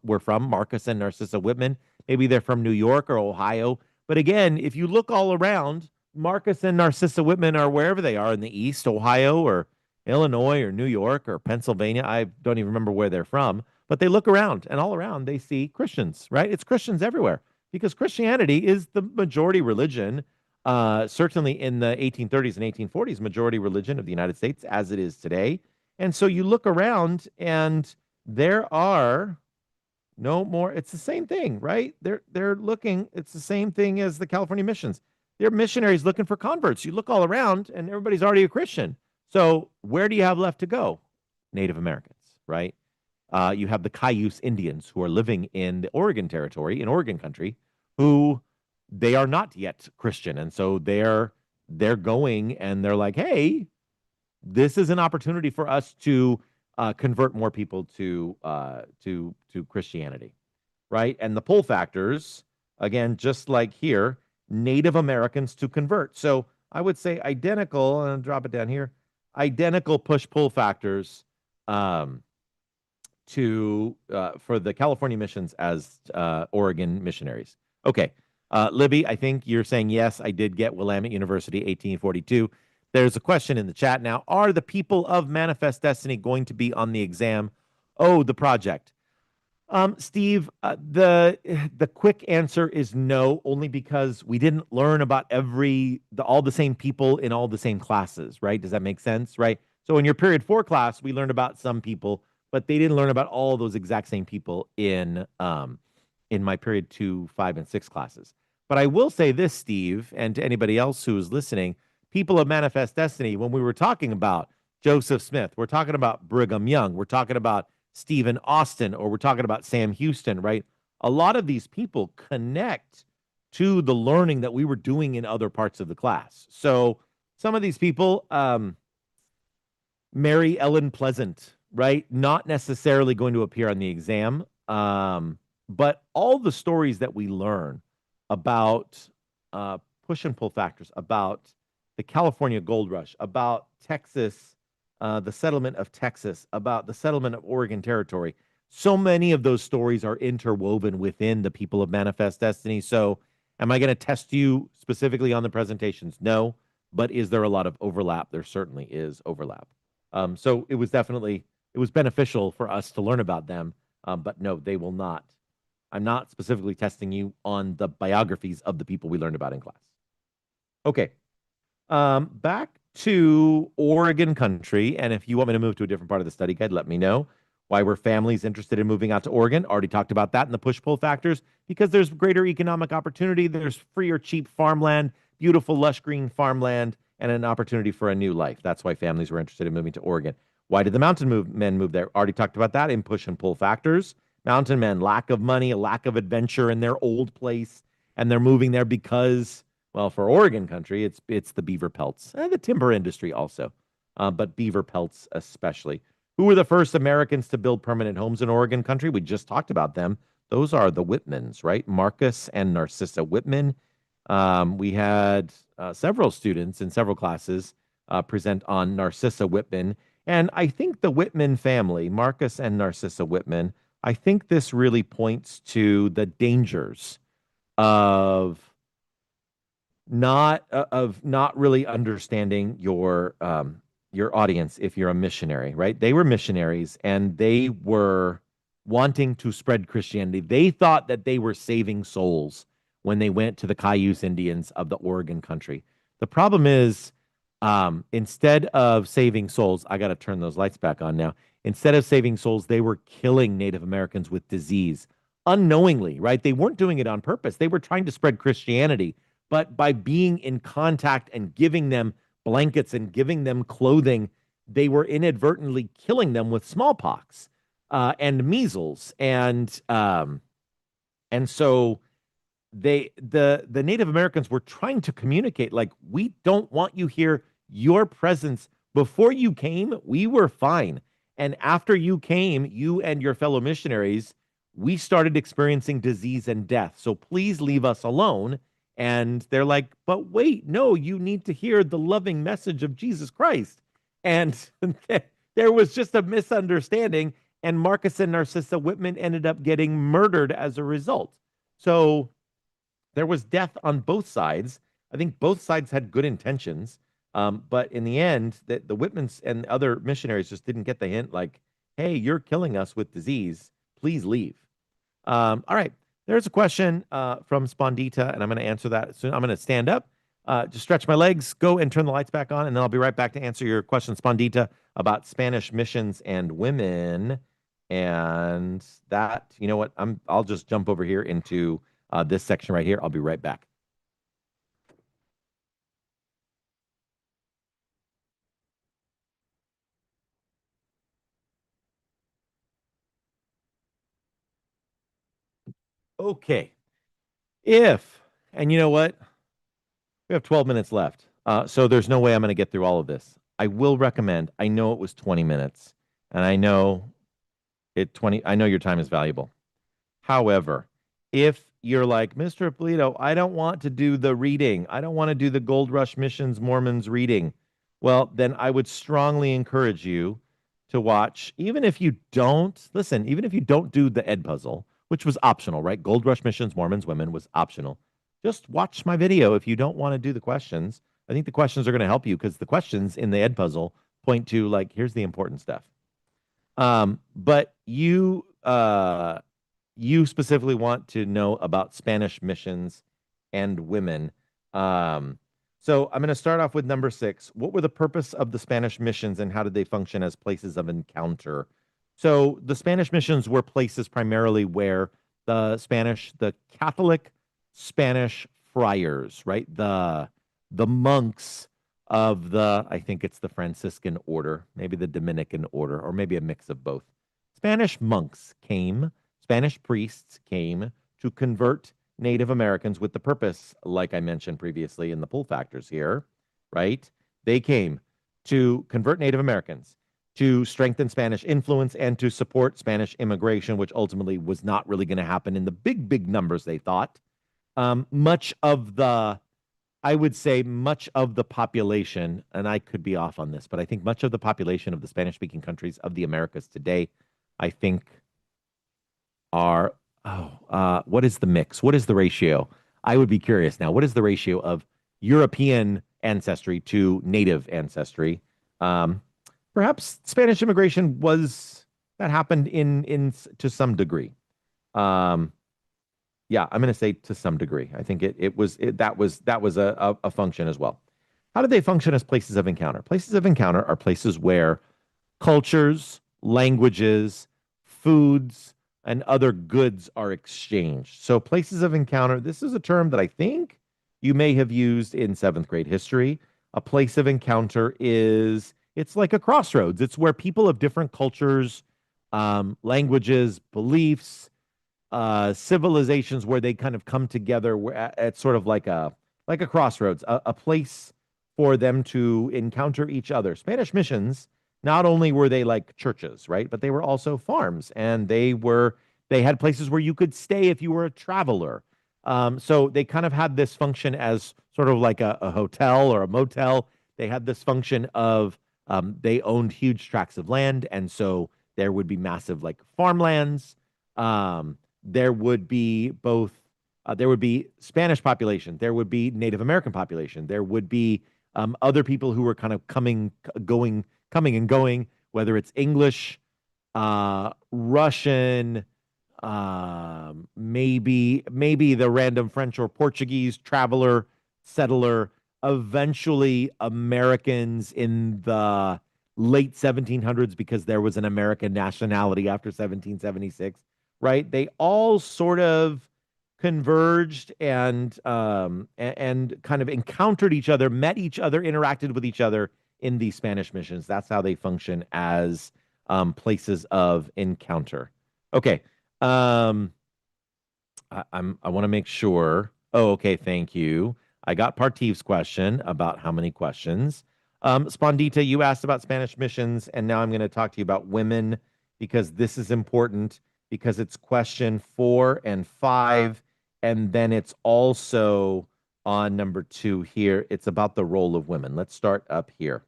were from, Marcus and Narcissa Whitman. Maybe they're from New York or Ohio. But again, if you look all around, Marcus and Narcissa Whitman are wherever they are in the East, Ohio or Illinois or New York or Pennsylvania. I don't even remember where they're from, but they look around and all around they see Christians, right? It's Christians everywhere because Christianity is the majority religion, certainly in the 1830s and 1840s, majority religion of the United States as it is today. And so you look around and there are no more. It's the same thing, right? They're looking. It's the same thing as the California missions. They're missionaries looking for converts. You look all around, and everybody's already a Christian. So where do you have left to go? Native Americans, right? You have the Cayuse Indians who are living in the Oregon Territory, in Oregon country, who they are not yet Christian, and so they're going and they're like, hey, this is an opportunity for us to convert more people to Christianity, right? And the pull factors, again, just like here, Native Americans to convert. So I would say identical, and I'll drop it down here, identical push-pull factors to for the California missions as Oregon missionaries. Okay, Libby, I think you're saying yes. I did get Willamette University, 1842. There's a question in the chat now. Are the people of Manifest Destiny going to be on the exam? Oh, the project. Steve, the quick answer is no, only because we didn't learn about all the same people in all the same classes, right? Does that make sense, right? So in your period 4 class, we learned about some people, but they didn't learn about all those exact same people in my period 2, 5, and 6 classes. But I will say this, Steve, and to anybody else who is listening, people of Manifest Destiny, when we were talking about Joseph Smith, we're talking about Brigham Young, we're talking about Stephen Austin, or we're talking about Sam Houston, right? A lot of these people connect to the learning that we were doing in other parts of the class. So some of these people, Mary Ellen Pleasant, right? Not necessarily going to appear on the exam. But all the stories that we learn about push and pull factors, about the California gold rush, about Texas, the settlement of Texas, about the settlement of Oregon Territory, so many of those stories are interwoven within the people of Manifest Destiny. So, am I going to test you specifically on the presentations? No. But is there a lot of overlap? There certainly is overlap. So it was beneficial for us to learn about them. But no, they will not. I'm not specifically testing you on the biographies of the people we learned about in class. Okay. Back to Oregon country. And if you want me to move to a different part of the study guide, let me know. Why were families interested in moving out to Oregon? Already talked about that in the push-pull factors. Because there's greater economic opportunity, there's free or cheap farmland, beautiful lush green farmland, and an opportunity for a new life. That's why families were interested in moving to Oregon. Why did the men move there? Already talked about that in push and pull factors. Mountain men, lack of money, a lack of adventure in their old place, and they're moving there because, well, for Oregon country, it's the beaver pelts, and the timber industry also, but beaver pelts especially. Who were the first Americans to build permanent homes in Oregon country? We just talked about them. Those are the Whitmans, right? Marcus and Narcissa Whitman. We had several students in several classes present on Narcissa Whitman. And I think the Whitman family, Marcus and Narcissa Whitman, I think this really points to the dangers of not really understanding your audience if you're a missionary, right? They were missionaries and they were wanting to spread Christianity. They thought that they were saving souls when they went to the Cayuse Indians of the Oregon country. The problem is, instead of saving souls, I got to turn those lights back on now. Instead of saving souls, they were killing Native Americans with disease unknowingly, right? They weren't doing it on purpose. They were trying to spread Christianity, but by being in contact and giving them blankets and giving them clothing, they were inadvertently killing them with smallpox and measles, and so the Native Americans were trying to communicate like, we don't want you here. Your presence before you came, we were fine, and after you came, you and your fellow missionaries, we started experiencing disease and death. So please leave us alone. And they're like, but wait, no, you need to hear the loving message of Jesus Christ. And there was just a misunderstanding. And Marcus and Narcissa Whitman ended up getting murdered as a result. So there was death on both sides. I think both sides had good intentions. But in the end, the Whitmans and other missionaries just didn't get the hint like, hey, you're killing us with disease. Please leave. All right. There's a question from Spondita, and I'm going to answer that soon. I'm going to stand up, just stretch my legs, go and turn the lights back on, and then I'll be right back to answer your question, Spondita, about Spanish missions and women. And that, you know what? I'll just jump over here into this section right here. I'll be right back. Okay. And you know what? We have 12 minutes left. So there's no way I'm going to get through all of this. I will recommend, I know it was 20 minutes, and I know your time is valuable. However, if you're like, Mr. Ippolito, I don't want to do the reading. I don't want to do the Gold Rush Missions Mormons reading. Well, then I would strongly encourage you to watch, even if you don't, listen, even if you don't do the Ed puzzle, which was optional, right? Gold Rush Missions Mormons Women was optional. Just watch my video if you don't want to do the questions. I think the questions are going to help you because the questions in the Ed puzzle point to like, here's the important stuff. But you specifically want to know about Spanish missions and women. So I'm going to start off with number 6. What were the purpose of the Spanish missions and how did they function as places of encounter? So the Spanish missions were places primarily where the Catholic Spanish friars, right? The monks of I think it's the Franciscan order, maybe the Dominican order, or maybe a mix of both. Spanish priests came to convert Native Americans with the purpose, like I mentioned previously in the pull factors here, right? They came to convert Native Americans. to strengthen Spanish influence and to support Spanish immigration, which ultimately was not really going to happen in the big numbers they thought. Much of the, I would say, much of the population, and I could be off on this, but I think much of the population of the Spanish speaking countries of the Americas today, I think are, what is the mix? What is the ratio? I would be curious now. What is the ratio of European ancestry to native ancestry? Um, Perhaps Spanish immigration was that happened in to some degree. Um, yeah, I'm going to say to some degree. I think that was a function as well. How do they function as places of encounter? Places of encounter are places where cultures, languages, foods, and other goods are exchanged. So, places of encounter, this is a term that I think you may have used in seventh grade history. A place of encounter is, it's like a crossroads. It's where people of different cultures, languages, beliefs, civilizations, where they kind of come together at sort of like a crossroads, a place for them to encounter each other. Spanish missions, not only were they like churches, right, but they were also farms, and they had places where you could stay if you were a traveler. So they kind of had this function as sort of like a hotel or a motel. They had this function of they owned huge tracts of land, and so there would be massive like farmlands. There would be both. There would be Spanish population. There would be Native American population. There would be other people who were kind of coming and going, whether it's English, Russian, maybe the random French or Portuguese traveler, settler, eventually Americans in the late 1700s because there was an American nationality after 1776, right? They all sort of converged and kind of encountered each other, met each other, interacted with each other in these Spanish missions. That's how they function as places of encounter. Okay. Um, I want to make sure. Oh, okay. Thank you. I got Partiv's question about how many questions. Spondita, you asked about Spanish missions, and now I'm going to talk to you about women because this is important because it's question 4 and 5, and then it's also on number 2 here. It's about the role of women. Let's start up here.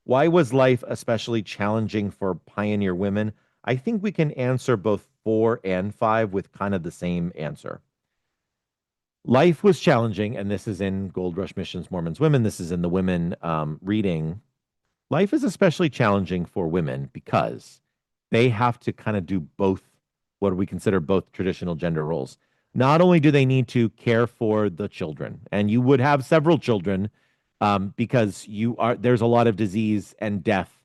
Why was life especially challenging for pioneer women? I think we can answer both 4 and 5 with kind of the same answer. Life was challenging, and this is in Gold Rush Missions, Mormons, Women. This is in the women reading. Life is especially challenging for women because they have to kind of do both, what we consider both traditional gender roles. Not only do they need to care for the children, and you would have several children because there's a lot of disease and death,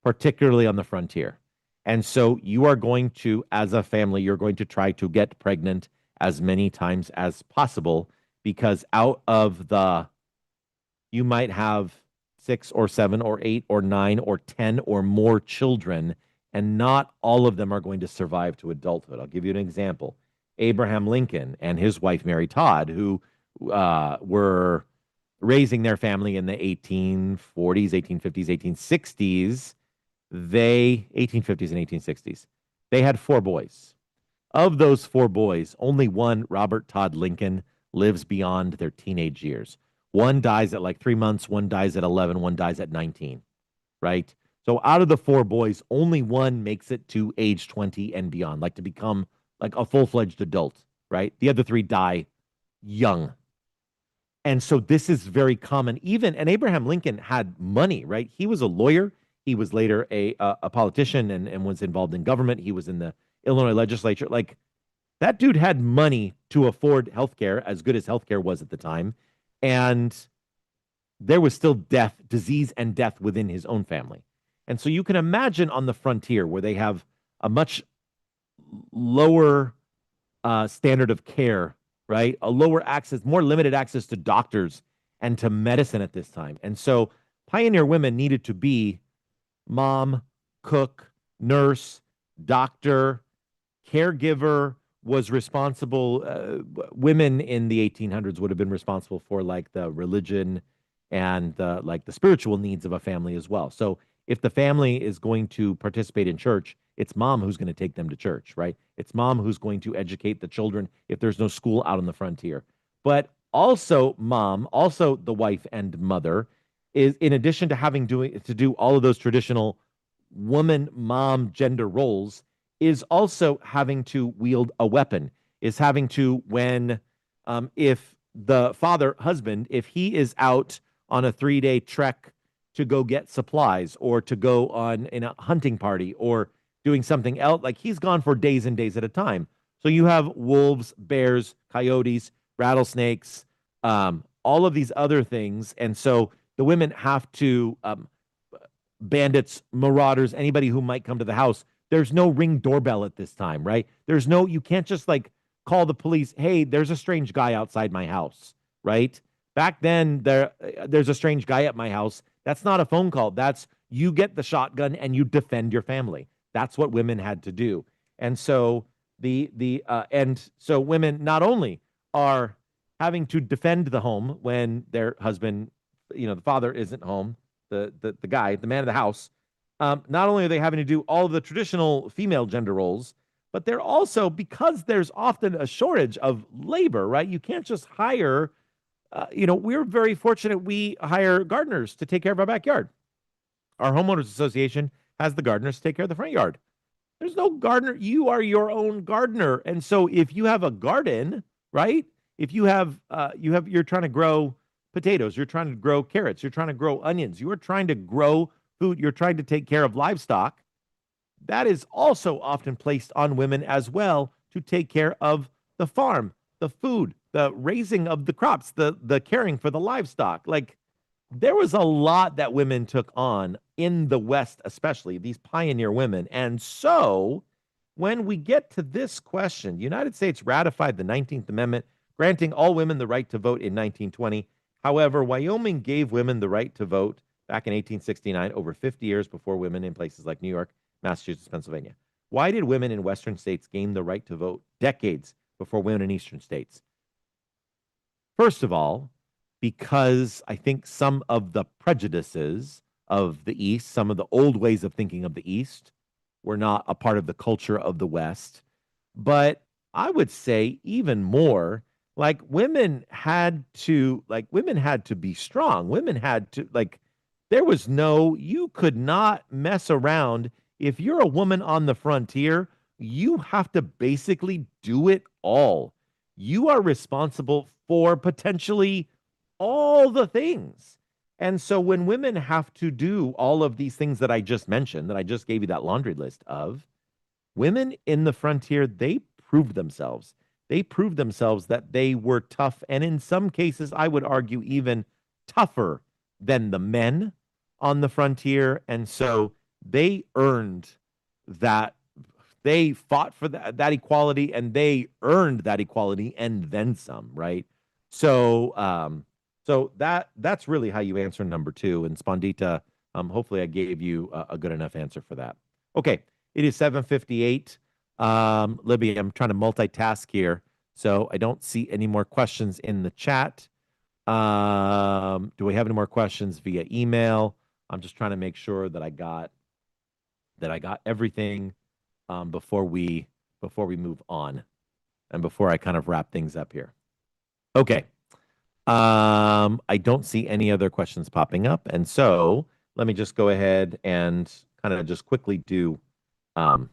particularly on the frontier. And so you are going to, as a family, you're going to try to get pregnant as many times as possible because you might have 6 or 7 or 8 or 9 or 10 or more children, and not all of them are going to survive to adulthood. I'll give you an example. Abraham Lincoln and his wife, Mary Todd, who were raising their family in the 1840s, 1850s, 1860s, 1850s and 1860s, they had 4 boys. Of those 4 boys, only one, Robert Todd Lincoln, lives beyond their teenage years. One dies at like 3 months, one dies at 11, one dies at 19, right? So out of the 4 boys, only one makes it to age 20 and beyond, like to become like a full-fledged adult, right? The other 3 die young. And so this is very common. And Abraham Lincoln had money, right? He was a lawyer. He was later a politician and was involved in government. He was in the Illinois legislature. Like, that dude had money to afford healthcare, as good as healthcare was at the time. And there was still disease and death within his own family. And so you can imagine on the frontier where they have a much lower standard of care, right? A lower access, more limited access to doctors and to medicine at this time. And so pioneer women needed to be mom, cook, nurse, doctor, caregiver, was responsible. Women in the 1800s would have been responsible for like the religion and the spiritual needs of a family as well. So if the family is going to participate in church, it's mom who's going to take them to church, right? It's mom who's going to educate the children if there's no school out on the frontier. But also mom, also the wife and mother is, in addition to having to do all of those traditional woman mom gender roles, is also having to wield a weapon, is having to, when if the father husband, if he is out on a 3-day trek to go get supplies or to go on in a hunting party or doing something else, like he's gone for days and days at a time. So you have wolves, bears, coyotes, rattlesnakes, all of these other things. And so the women have to, bandits, marauders, anybody who might come to the house. There's no ring doorbell at this time, right? There's no, you can't just like call the police, hey, there's a strange guy outside my house, right? Back then, there's a strange guy at my house. That's not a phone call. That's you get the shotgun and you defend your family. That's what women had to do. And so so women not only are having to defend the home when their husband, the father isn't home, the guy, the man of the house. Not only are they having to do all of the traditional female gender roles, but they're also, because there's often a shortage of labor, right? You can't just hire, we're very fortunate we hire gardeners to take care of our backyard. Our homeowners association has the gardeners to take care of the front yard. There's no gardener. You are your own gardener. And so if you have a garden, right? If you have, you're trying to grow potatoes, you're trying to grow carrots, you're trying to grow onions, you're trying to grow food, you're trying to take care of livestock, that is also often placed on women as well to take care of the farm, the food, the raising of the crops, the caring for the livestock. Like there was a lot that women took on in the West, especially these pioneer women. And so when we get to this question, the United States ratified the 19th Amendment, granting all women the right to vote in 1920. However, Wyoming gave women the right to vote back in 1869, over 50 years before women in places like New York, Massachusetts, Pennsylvania. Why did women in Western states gain the right to vote decades before women in Eastern states? First of all, because I think some of the prejudices of the East, some of the old ways of thinking of the East, were not a part of the culture of the West. But I would say even more, women had to be strong. Women had to, there was no, you could not mess around. If you're a woman on the frontier, you have to basically do it all. You are responsible for potentially all the things. And so when women have to do all of these things that I just mentioned, that I just gave you that laundry list of, women in the frontier, they proved themselves. They proved themselves that they were tough. And in some cases, I would argue even tougher than the men on the frontier. And so they earned that. They fought for that equality, and they earned that equality and then some, right? So that's really how you answer number two. And Spondita, hopefully I gave you a good enough answer for that. Okay, it is 7:58. Libby, I'm trying to multitask here, so I don't see any more questions in the chat. Do we have any more questions via email? I'm just trying to make sure that I got everything before we move on and before I kind of wrap things up here. Okay. I don't see any other questions popping up, and so let me just go ahead and kind of just quickly do kind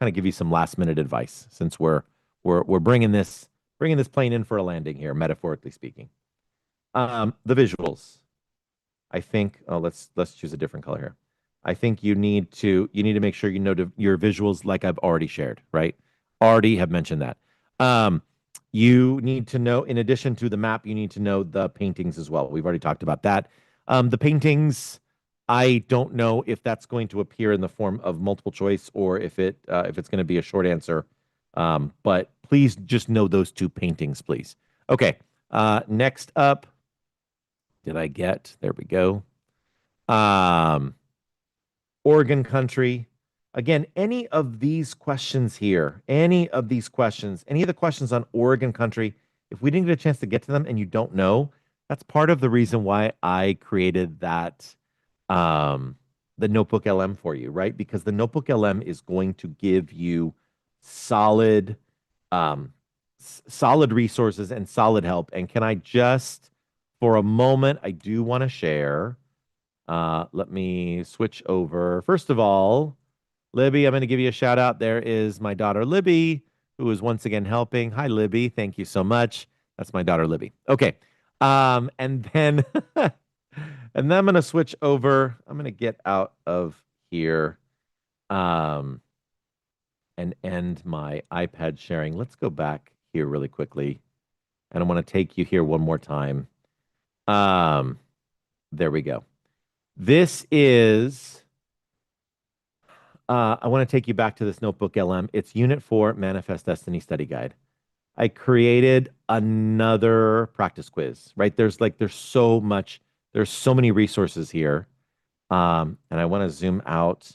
of give you some last minute advice, since we're bringing this plane in for a landing here, metaphorically speaking. The visuals. I think let's choose a different color here. I think you need to make sure you know your visuals, like I've already shared, right? Already have mentioned that. You need to know, in addition to the map, you need to know the paintings as well. We've already talked about that. The paintings, I don't know if that's going to appear in the form of multiple choice or if it's going to be a short answer. But please just know those two paintings, please. Okay. Next up, there we go. Oregon country. Again, any of these questions here, any of the questions on Oregon country, if we didn't get a chance to get to them and you don't know, that's part of the reason why I created that the Notebook LM for you, right? Because the Notebook LM is going to give you solid, solid resources and solid help. And can I just, for a moment, I do want to share. Let me switch over. First of all, Libby, I'm going to give you a shout out. There is my daughter Libby, who is once again helping. Hi, Libby. Thank you so much. That's my daughter Libby. Okay. And then and then I'm going to switch over. I'm going to get out of here and end my iPad sharing. Let's go back here really quickly. And I want to take you here one more time. There we go. This is, I want to take you back to this Notebook LM. It's Unit 4 Manifest Destiny Study Guide. I created another practice quiz, right? There's so much, there's so many resources here. And I want to zoom out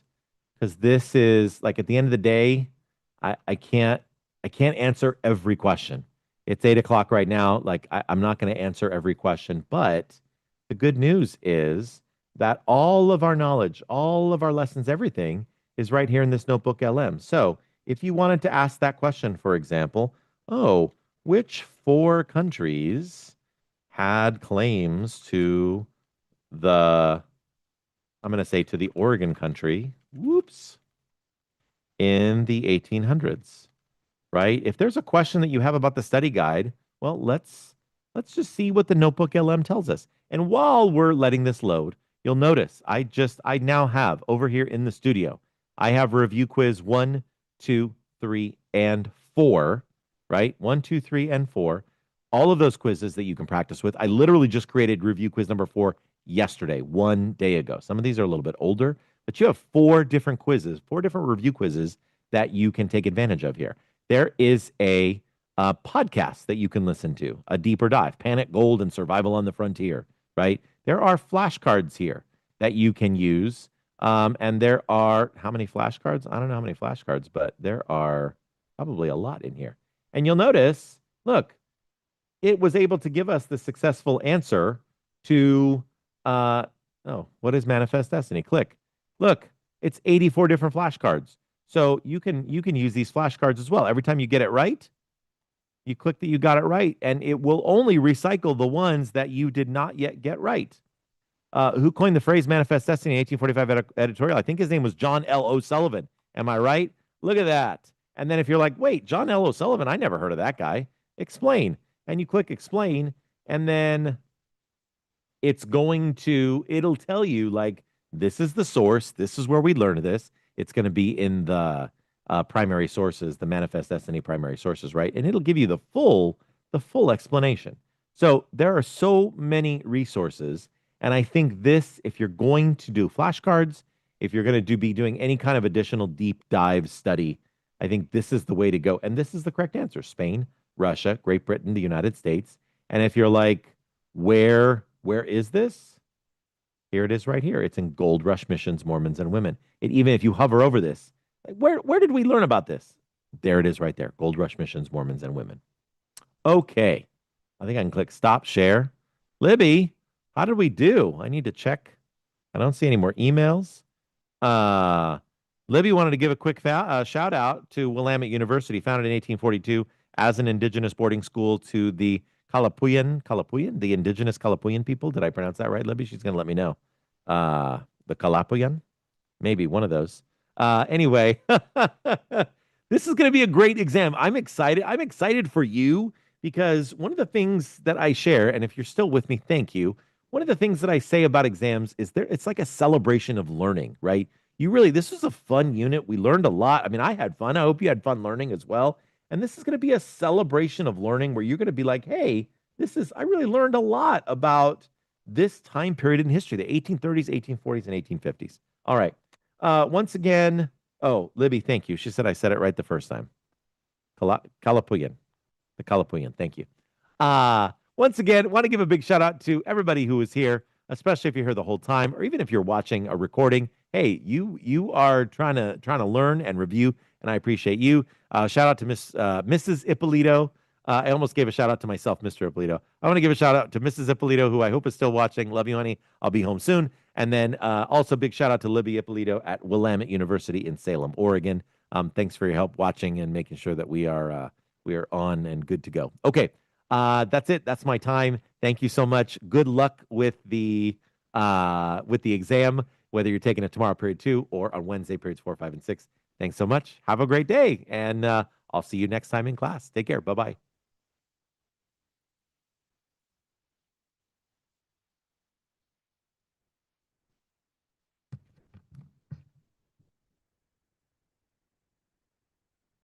because this is like at the end of the day, I can't answer every question. It's 8 o'clock right now. Like I'm not going to answer every question, but the good news is that all of our knowledge, all of our lessons, everything is right here in this Notebook LM. So if you wanted to ask that question, for example, oh, which 4 countries had claims to the, I'm going to say to the Oregon country, whoops, in the 1800s, right? If there's a question that you have about the study guide, well, let's just see what the Notebook LM tells us. And while we're letting this load, you'll notice I now have over here in the studio, I have review quiz 1, 2, 3, and 4, right? 1, 2, 3, and 4. All of those quizzes that you can practice with. I literally just created review quiz number 4 yesterday, 1 day ago. Some of these are a little bit older, but you have 4 different quizzes, 4 different review quizzes that you can take advantage of here. There is a podcast that you can listen to, a deeper dive, Panic Gold and Survival on the Frontier, right? There are flashcards here that you can use. And there are, how many flashcards? I don't know how many flashcards, but there are probably a lot in here. And you'll notice, look, it was able to give us the successful answer to, what is Manifest Destiny? Click. Look, it's 84 different flashcards. So you can use these flashcards as well. Every time you get it right, you click that you got it right, and it will only recycle the ones that you did not yet get right. Who coined the phrase Manifest Destiny 1845 editorial? I think his name was John L. O'Sullivan. Am I right? Look at that. And then if you're like, wait, John L. O'Sullivan, I never heard of that guy. Explain. And you click explain, and then it'll tell you, like, this is the source. This is where we learned this. It's going to be in the primary sources, the Manifest Destiny primary sources, right? And it'll give you the full explanation. So there are so many resources. And I think this, if you're going to do flashcards, if you're going to be doing any kind of additional deep dive study, I think this is the way to go. And this is the correct answer: Spain, Russia, Great Britain, the United States. And if you're like, where is this? Here it is right here. It's in Gold Rush Missions, Mormons, and Women. Even if you hover over this, where did we learn about this? There it is right there. Gold Rush Missions, Mormons, and Women. Okay. I think I can click stop share. Libby, how did we do? I need to check. I don't see any more emails. Libby wanted to give a quick shout out to Willamette University, founded in 1842 as an indigenous boarding school to the Kalapuyan, the indigenous Kalapuyan people. Did I pronounce that right, Libby? She's going to let me know. The Kalapuyan? Maybe one of those. Anyway, this is going to be a great exam. I'm excited. I'm excited for you because one of the things that I share, and if you're still with me, thank you. One of the things that I say about exams is it's like a celebration of learning, right? This was a fun unit. We learned a lot. I mean, I had fun. I hope you had fun learning as well. And this is going to be a celebration of learning where you're going to be like, hey, I really learned a lot about this time period in history, the 1830s, 1840s, and 1850s. All right. Once again, Libby, thank you. She said I said it right the first time. Kalapuyan. The Kalapuyan. Thank you. Once again, want to give a big shout out to everybody who is here, especially if you're here the whole time, or even if you're watching a recording. Hey, you are trying to learn and review, and I appreciate you. Shout out to Mrs. Ippolito. I almost gave a shout out to myself, Mr. Ippolito. I want to give a shout out to Mrs. Ippolito, who I hope is still watching. Love you, honey. I'll be home soon. And then also big shout out to Libby Ippolito at Willamette University in Salem, Oregon. Thanks for your help watching and making sure that we are on and good to go. Okay, that's it. That's my time. Thank you so much. Good luck with the exam, whether you're taking it tomorrow, period 2, or on Wednesday, periods 4, 5, and 6. Thanks so much. Have a great day, and I'll see you next time in class. Take care. Bye bye.